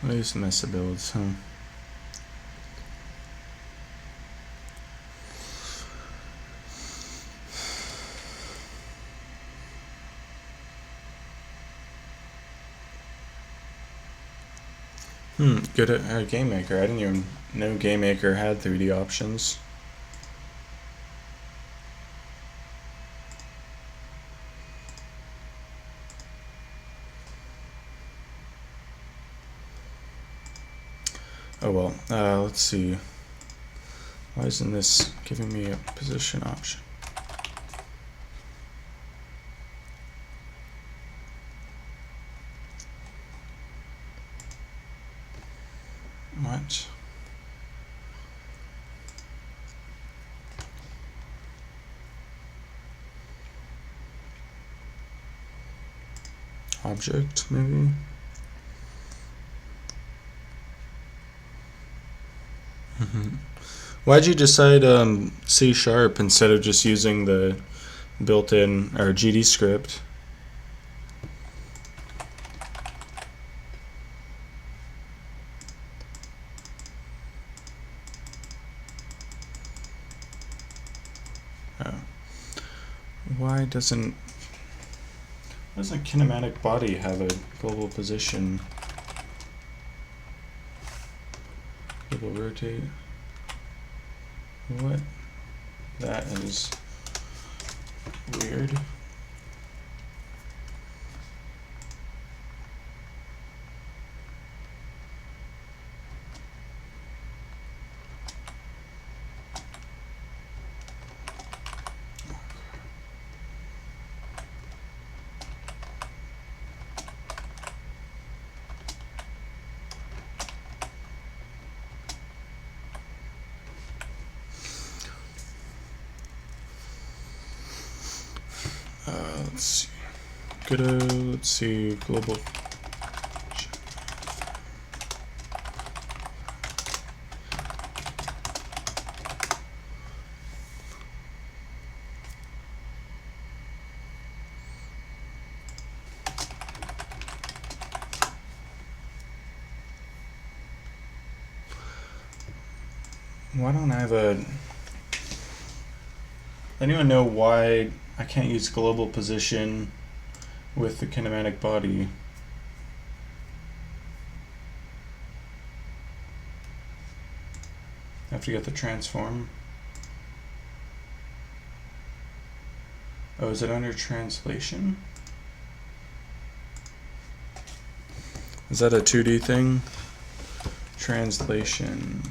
At least mess builds, huh? Good at Game Maker. I didn't even know Game Maker had 3D options. Oh well, let's see. Why isn't this giving me a position option? What? Object, maybe? Why'd you decide C# instead of just using the built-in or GD script? Why doesn't kinematic body have a global position? Global rotate. What? That is weird. Let's see. Godot, let's see, global. Why don't I have a... Anyone know why I can't use global position with the kinematic body? I have to get the transform. Oh, is it under translation? Is that a 2D thing? Translation.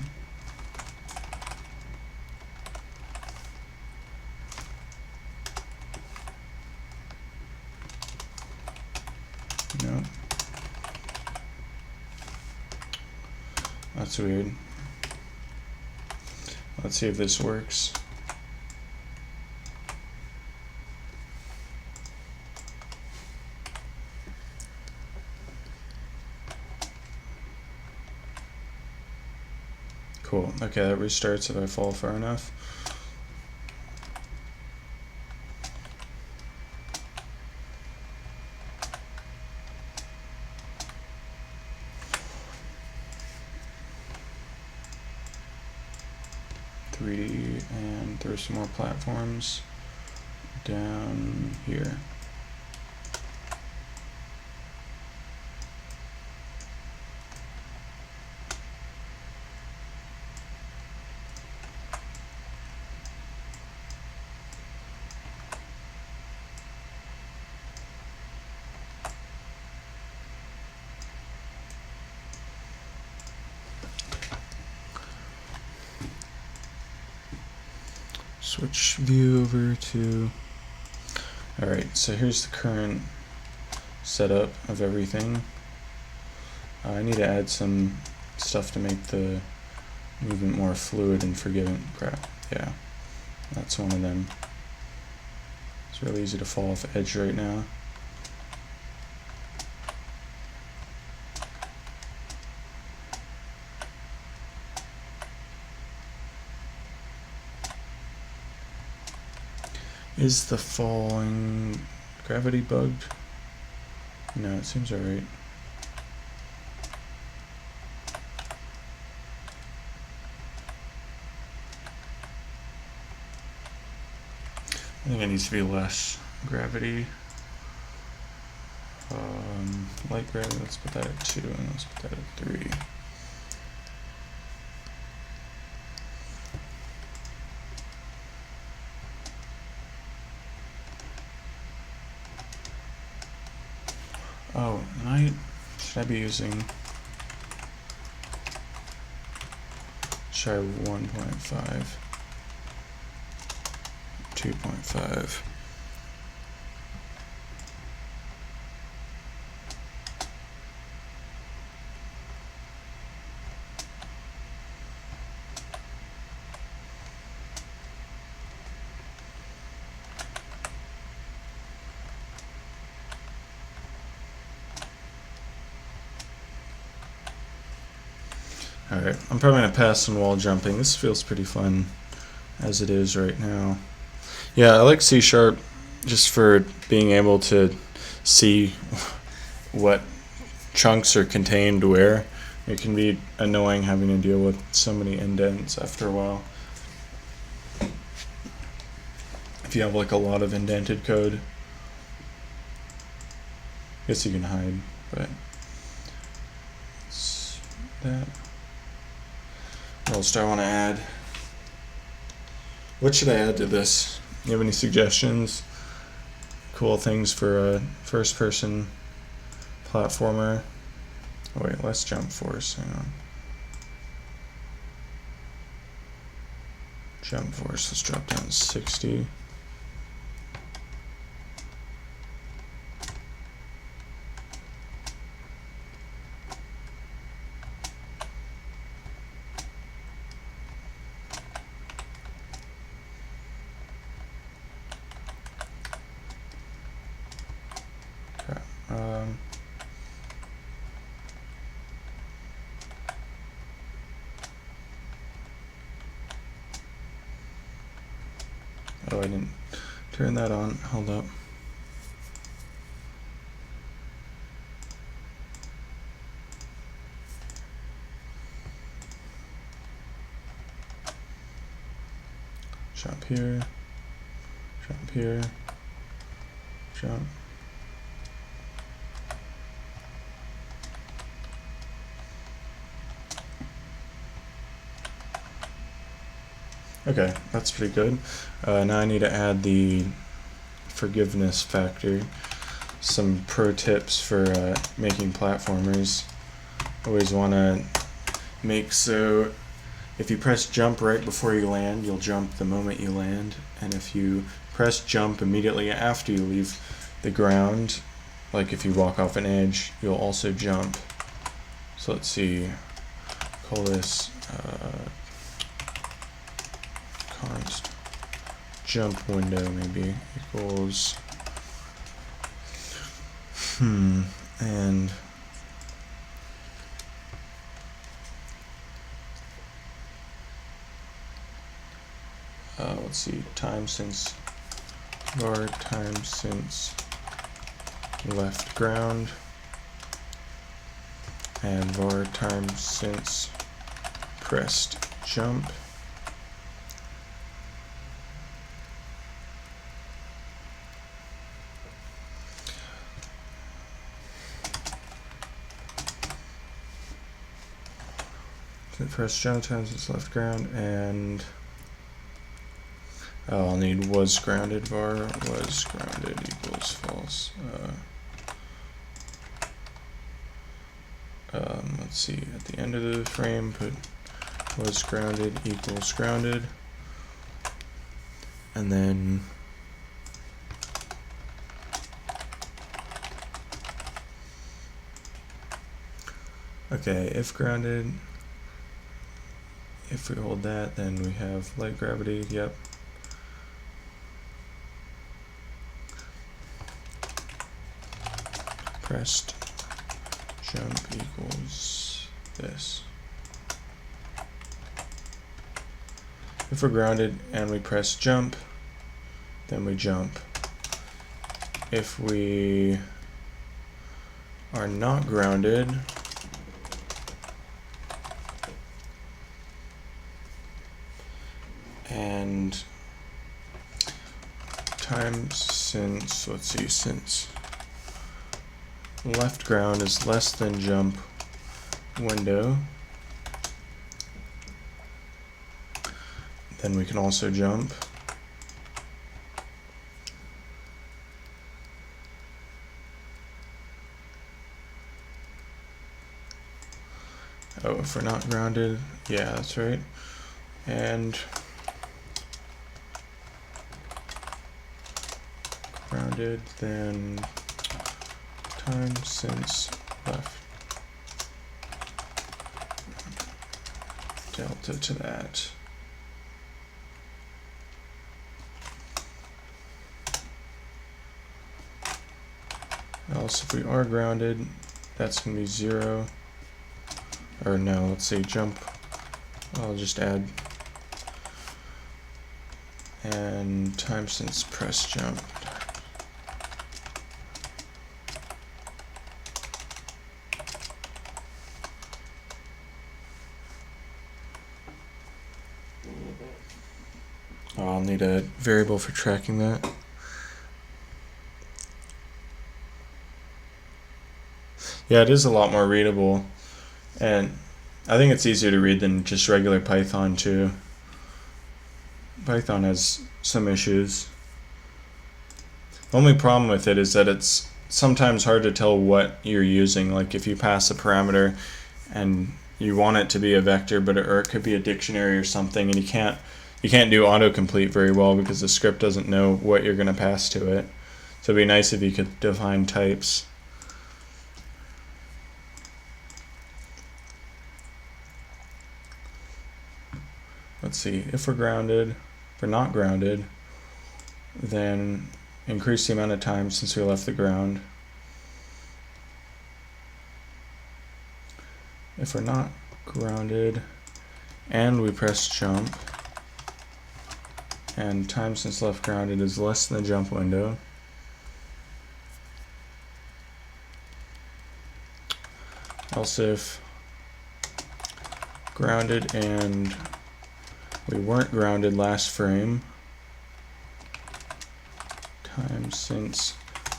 No. That's weird. Let's see if this works. Cool. Okay, that restarts if I fall far enough. And throw some more platforms down here. Switch view over to... Alright, so here's the current setup of everything. I need to add some stuff to make the movement more fluid and forgiving. Crap, yeah, that's one of them. It's really easy to fall off the edge right now. Is the falling gravity bugged? No, it seems alright. I think it needs to be less gravity. Light gravity, let's put that at 2 and let's put that at 3. Oh, should I be using... try 1.5, 2.5. Alright, I'm probably going to pass on wall jumping. This feels pretty fun as it is right now. Yeah, I like C# just for being able to see what chunks are contained where. It can be annoying having to deal with so many indents after a while. If you have like a lot of indented code, I guess you can hide, but it's that. What else do I want to add? What should I add to this? You have any suggestions? Cool things for a first-person platformer? Oh wait, let's jump force. Hang on. Jump force. Let's drop down to 60. Oh, I didn't turn that on. Hold up. Jump here. Jump here. Jump. Okay, that's pretty good. Now I need to add the forgiveness factor. Some pro tips for making platformers. Always want to make so if you press jump right before you land, you'll jump the moment you land. And if you press jump immediately after you leave the ground, like if you walk off an edge, you'll also jump. So let's see, call this const jump window maybe equals and let's see, time since var time since left ground and var time since pressed jump. Press jump time since left ground, and I'll need was grounded var was grounded equals false. Let's see, at the end of the frame put was grounded equals grounded, and then okay, if grounded, if we hold that, then we have light gravity. Yep. Pressed jump equals this. If we're grounded and we press jump, then we jump. If we are not grounded, and time since, let's see, since left ground is less than jump window, then we can also jump. Oh, if we're not grounded, yeah, that's right. and grounded, then time since left delta to that. Else, if we are grounded, that's going to be 0. Or no, let's say jump. I'll just add and time since press jump. I'll need a variable for tracking that. Yeah, it is a lot more readable, and I think it's easier to read than just regular Python too. Python has some issues. The only problem with it is that it's sometimes hard to tell what you're using. Like if you pass a parameter and you want it to be a vector, or it could be a dictionary or something, and you can't do autocomplete very well because the script doesn't know what you're going to pass to it. So it'd be nice if you could define types. Let's see, if we're grounded, if we're not grounded, then increase the amount of time since we left the ground. If we're not grounded and we press jump, and time since left grounded is less than the jump window, else if grounded and we weren't grounded last frame, time since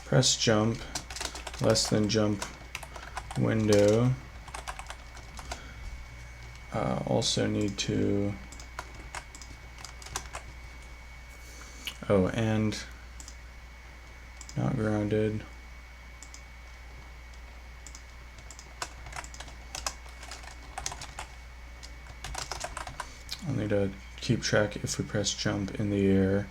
press jump less than jump window, also need to, and not grounded, I'll need to keep track if we press jump in the air.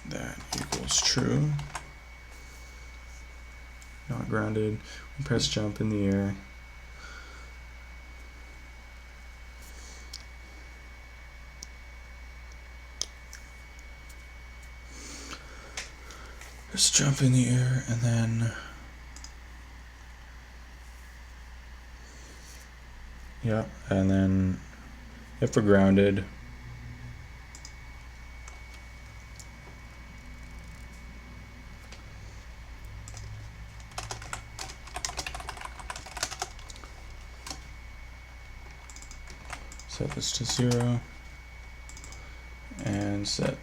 That equals true. Not grounded, we press jump in the air. Just jump in the air, and then and then if we're grounded, set this to 0 and set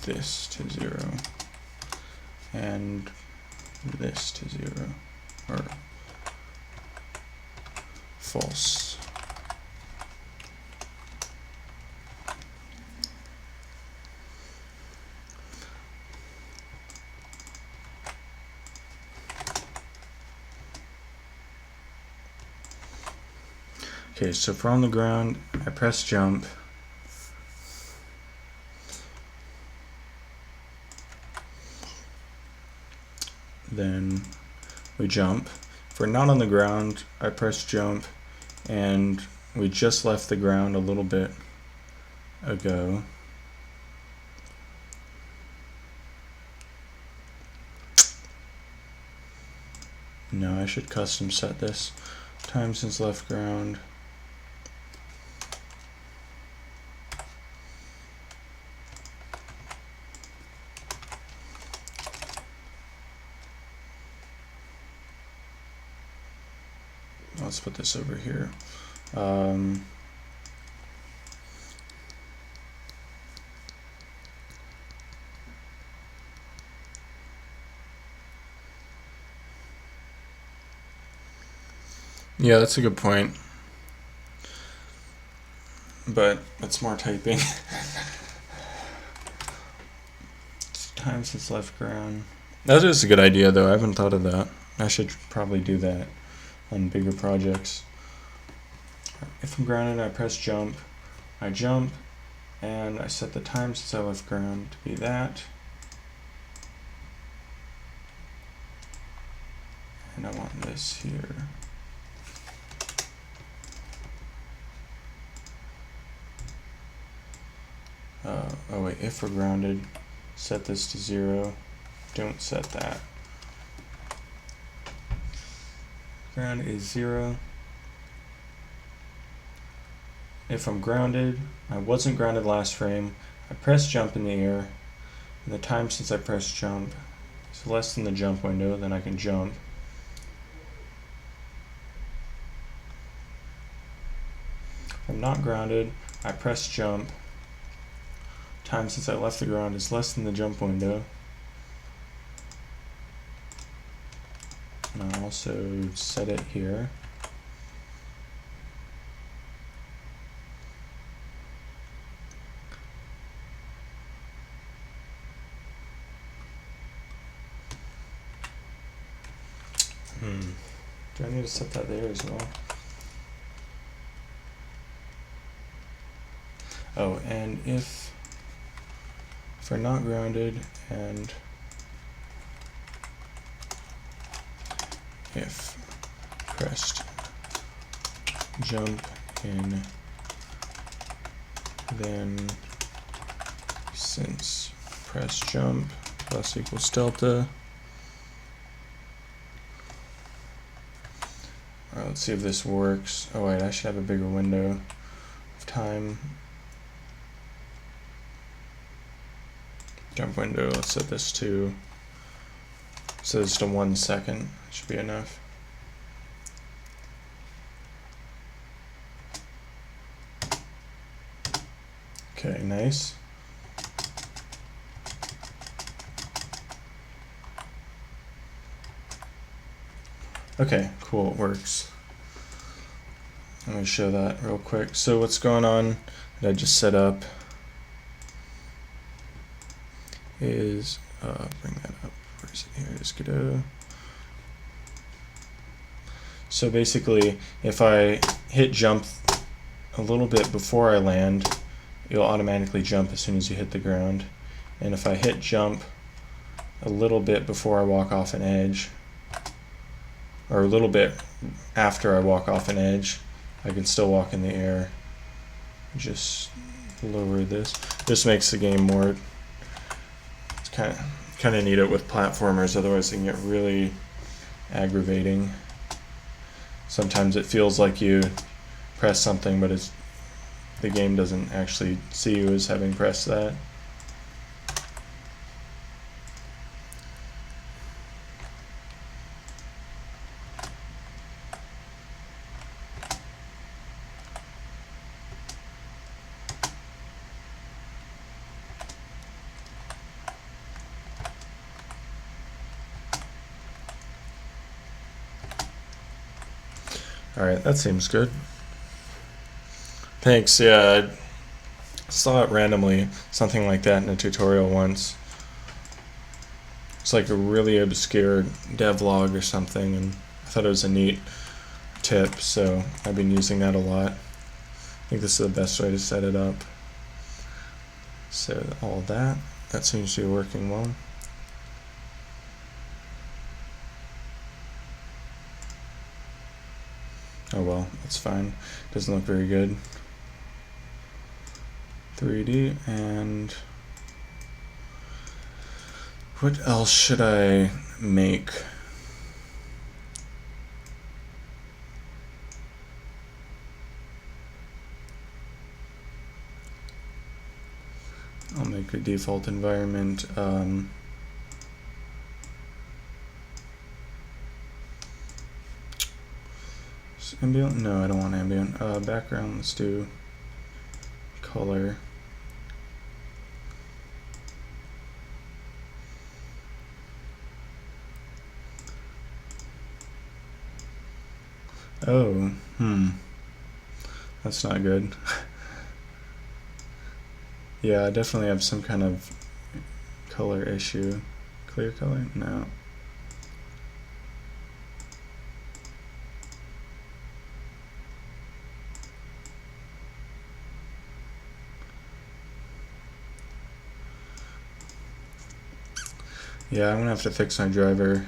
this to 0. And this to 0, or false. Okay, so if we're on the ground, I press jump. Then we jump. If we're not on the ground, I press jump, and we just left the ground a little bit ago. No, I should custom set this. Time since left ground. Let's put this over here. Yeah, that's a good point. But it's more typing. Time since left ground. That is a good idea, though. I haven't thought of that. I should probably do that on bigger projects. If I'm grounded, I press jump. I jump, and I set the time since I left ground to be that. And I want this here. Oh wait, if we're grounded, set this to 0. Don't set that. Ground is 0. If I'm grounded, I wasn't grounded last frame, I press jump in the air, and the time since I press jump is less than the jump window, then I can jump. If I'm not grounded, I press jump. Time since I left the ground is less than the jump window. And I'll also set it here. Do I need to set that there as well? Oh, and if we're not grounded and if pressed jump in, then since press jump plus equals delta. Alright, let's see if this works. Oh wait, I should have a bigger window of time. Jump window, let's set this to, so it's to 1 second, should be enough. Okay, nice. Okay, cool, it works. I'm going to show that real quick. So what's going on that I just set up is, bring that up, where is it? Here it is, Godot. So basically, if I hit jump a little bit before I land, you'll automatically jump as soon as you hit the ground. And if I hit jump a little bit before I walk off an edge, or a little bit after I walk off an edge, I can still walk in the air. Just lower this. This makes the game more, it's kind of need it with platformers, otherwise they can get really aggravating. Sometimes it feels like you press something, but the game doesn't actually see you as having pressed that. Alright, that seems good. Thanks, yeah, I saw it randomly, something like that in a tutorial once. It's like a really obscure devlog or something, and I thought it was a neat tip, so I've been using that a lot. I think this is the best way to set it up. So all that seems to be working well. Oh well, that's fine. Doesn't look very good. 3D, and what else should I make? I'll make a default environment. Ambient? No, I don't want ambient. Background, let's do color. Oh, that's not good. Yeah, I definitely have some kind of color issue. Clear color? No. Yeah, I'm gonna have to fix my driver.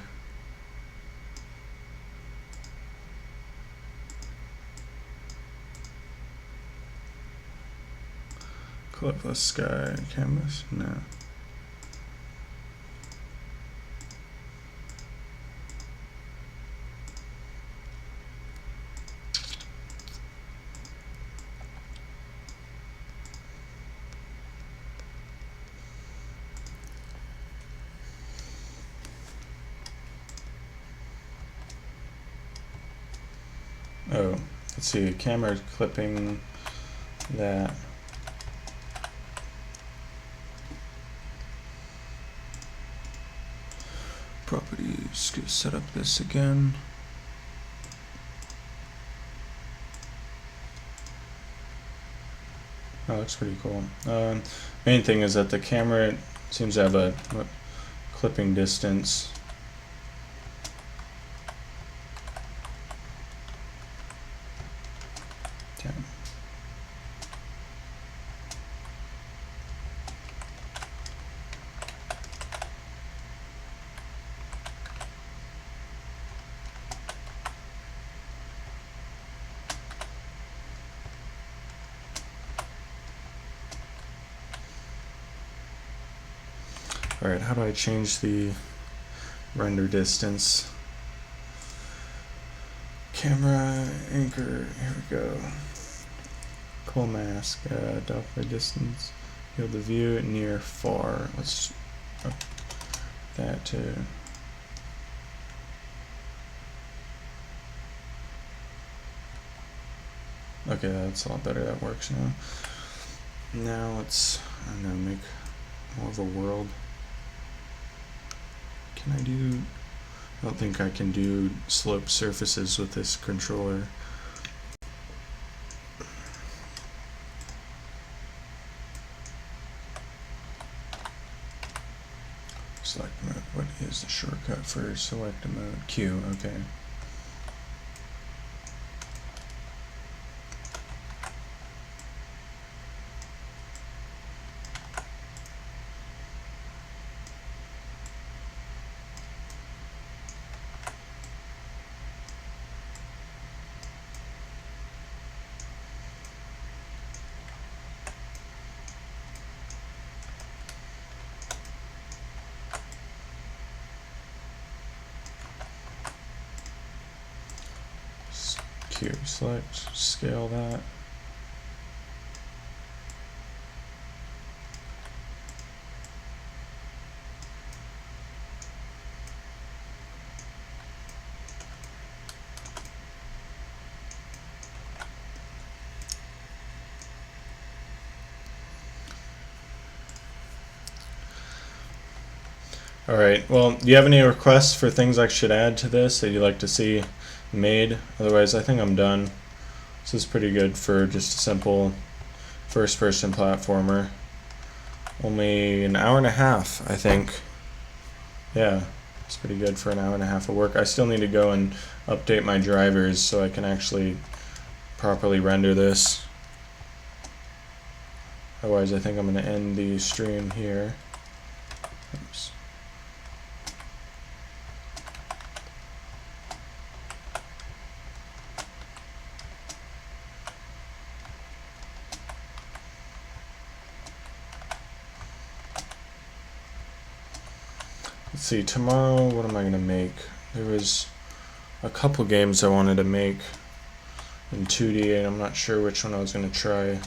Clipless sky canvas? No. Oh, let's see, camera clipping that. Properties, set up this again. Oh, looks pretty cool. Main thing is that the camera seems to have a clipping distance. Alright, how do I change the render distance? Camera, anchor, here we go. Cool mask, doppler distance, field of view, near, far. Let's up that to. Okay, that's a lot better, that works now. Now let's, I don't know, make more of a world. Can I do, I don't think I can do slope surfaces with this controller. Select mode, what is the shortcut for select mode? Q, okay. Q, select, scale that. Alright, well, do you have any requests for things I should add to this that you'd like to see made? Otherwise, I think I'm done. This is pretty good for just a simple first-person platformer. Only an hour and a half, I think. Yeah, it's pretty good for an hour and a half of work. I still need to go and update my drivers so I can actually properly render this. Otherwise, I think I'm going to end the stream here. Oops. Let's see, tomorrow, what am I going to make? There was a couple games I wanted to make in 2D, and I'm not sure which one I was going to try.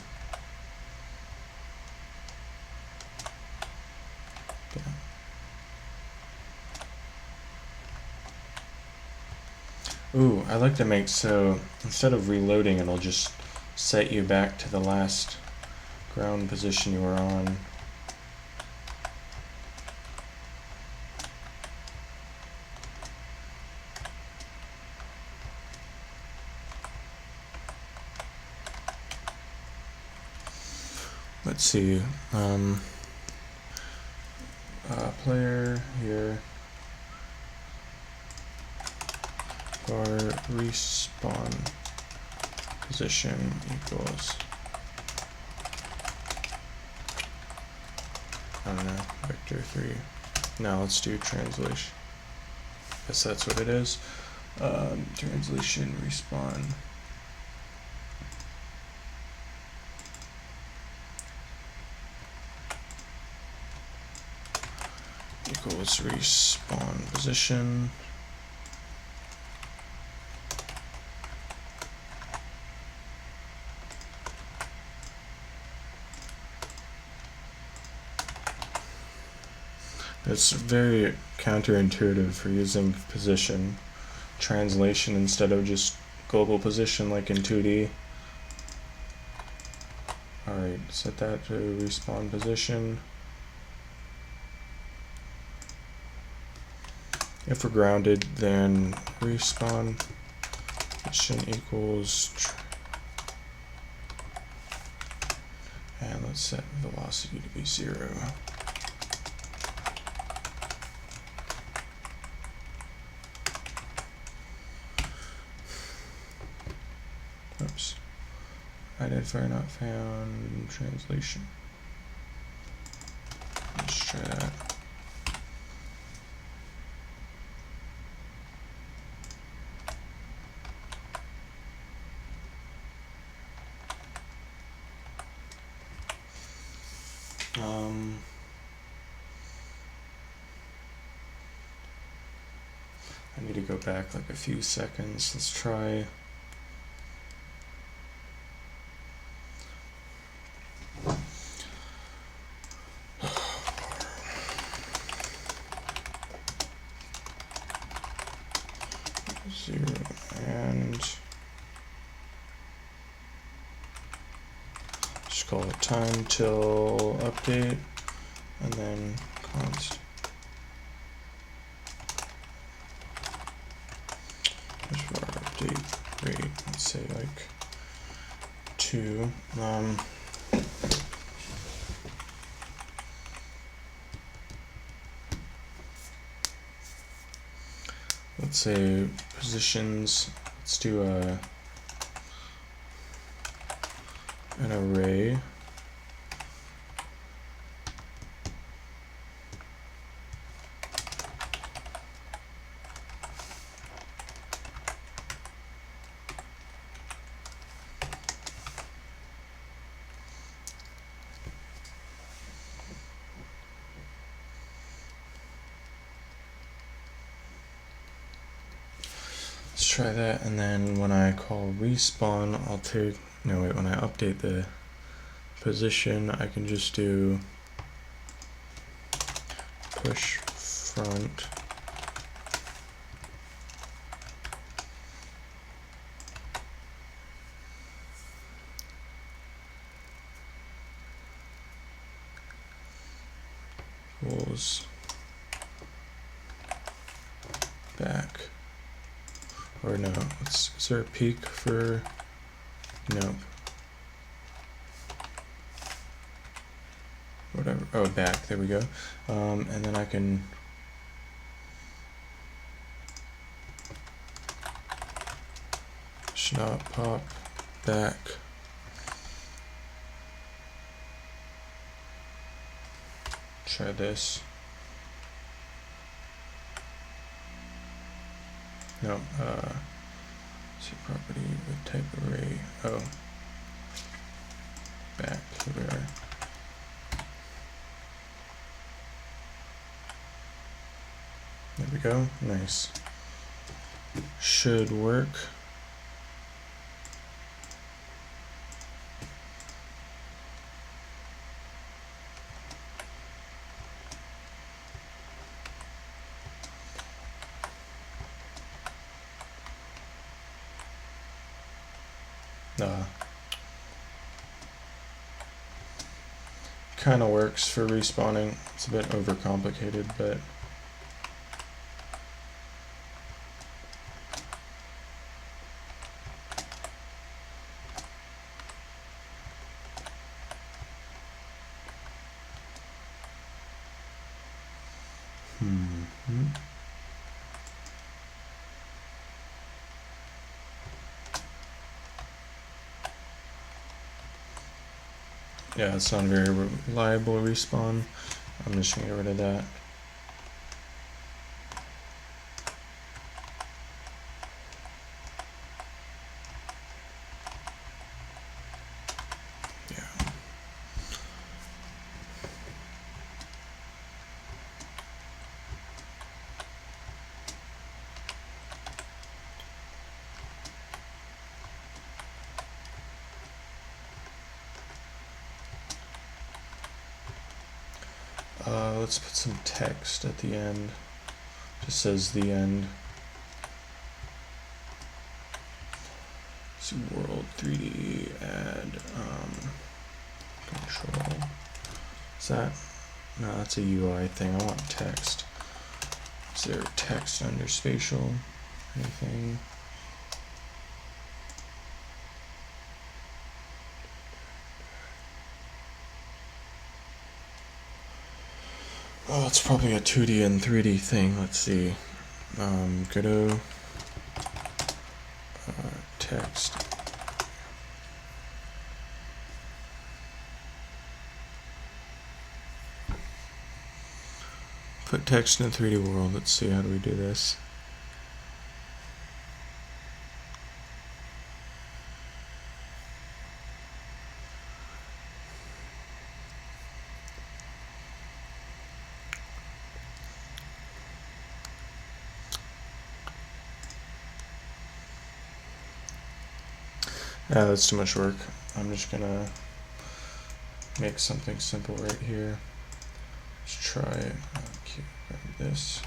Ooh, I like to make so instead of reloading, it'll just set you back to the last ground position you were on. Let's see. player here var respawn position equals, I don't know, vector 3. Now let's do translation. Guess that's what it is. Translation respawn equals respawn position. It's very counterintuitive for using position translation instead of just global position like in 2D. Alright, set that to respawn position. If we're grounded, then respawn position equals, and let's set velocity to be 0. Oops. Identifier not found, translation. Let's try that. I need to go back like a few seconds. Let's try. Zero and just call it time till update, and then const. Just for our update rate, let's say like 2. Let's say positions, let's do an array. Let's try that, and then when I call respawn, I'll take, no wait, when I update the position, I can just do push front equals back. Or no, is there a peak for, nope. Whatever, oh, back, there we go. And then I can not pop back. Try this. No, see property with type array. Oh, back, here we are. There we go, nice. Should work. Kind of works for respawning. It's a bit overcomplicated, but Yeah, it's not a very reliable respawn. I'm just gonna get rid of that. Let's put some text at the end. Just says the end. See world 3D add control. Is that? No, that's a UI thing. I want text. Is there text under spatial? Anything? Oh, it's probably a 2D and 3D thing. Let's see. Godot text. Put text in a 3D world. Let's see, how do we do this? That's too much work. I'm just gonna make something simple right here. Let's try it. Okay, grab this.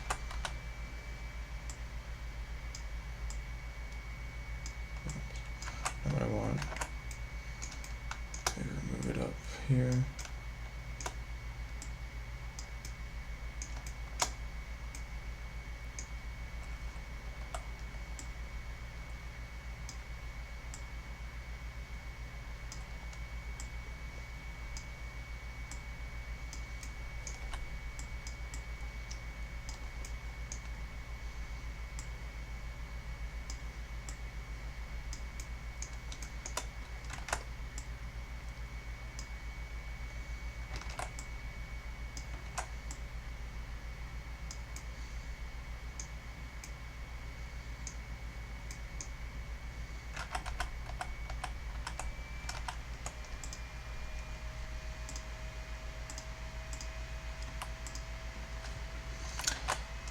Now what I want. Okay, move it up here.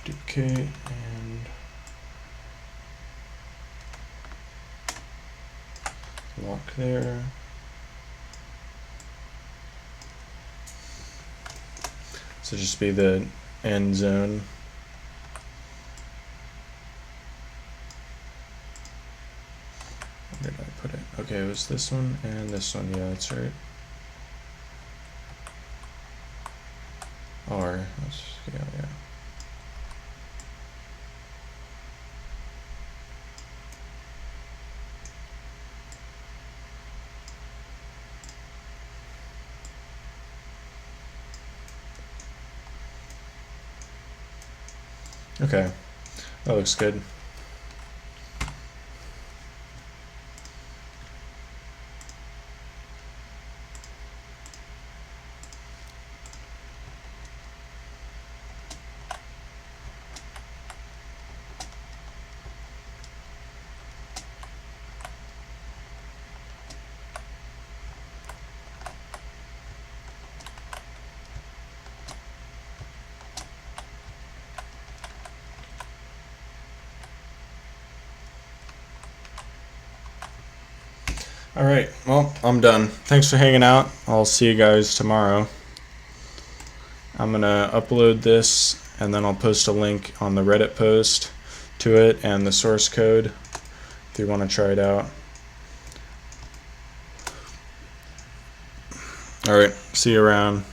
Duplicate and lock there. So just be the end zone. Where did I put it? Okay, it was this one and this one. Yeah, that's right. R. Yeah. Okay, that looks good. All right, well, I'm done. Thanks for hanging out. I'll see you guys tomorrow. I'm gonna upload this and then I'll post a link on the Reddit post to it and the source code if you want to try it out. All right, see you around.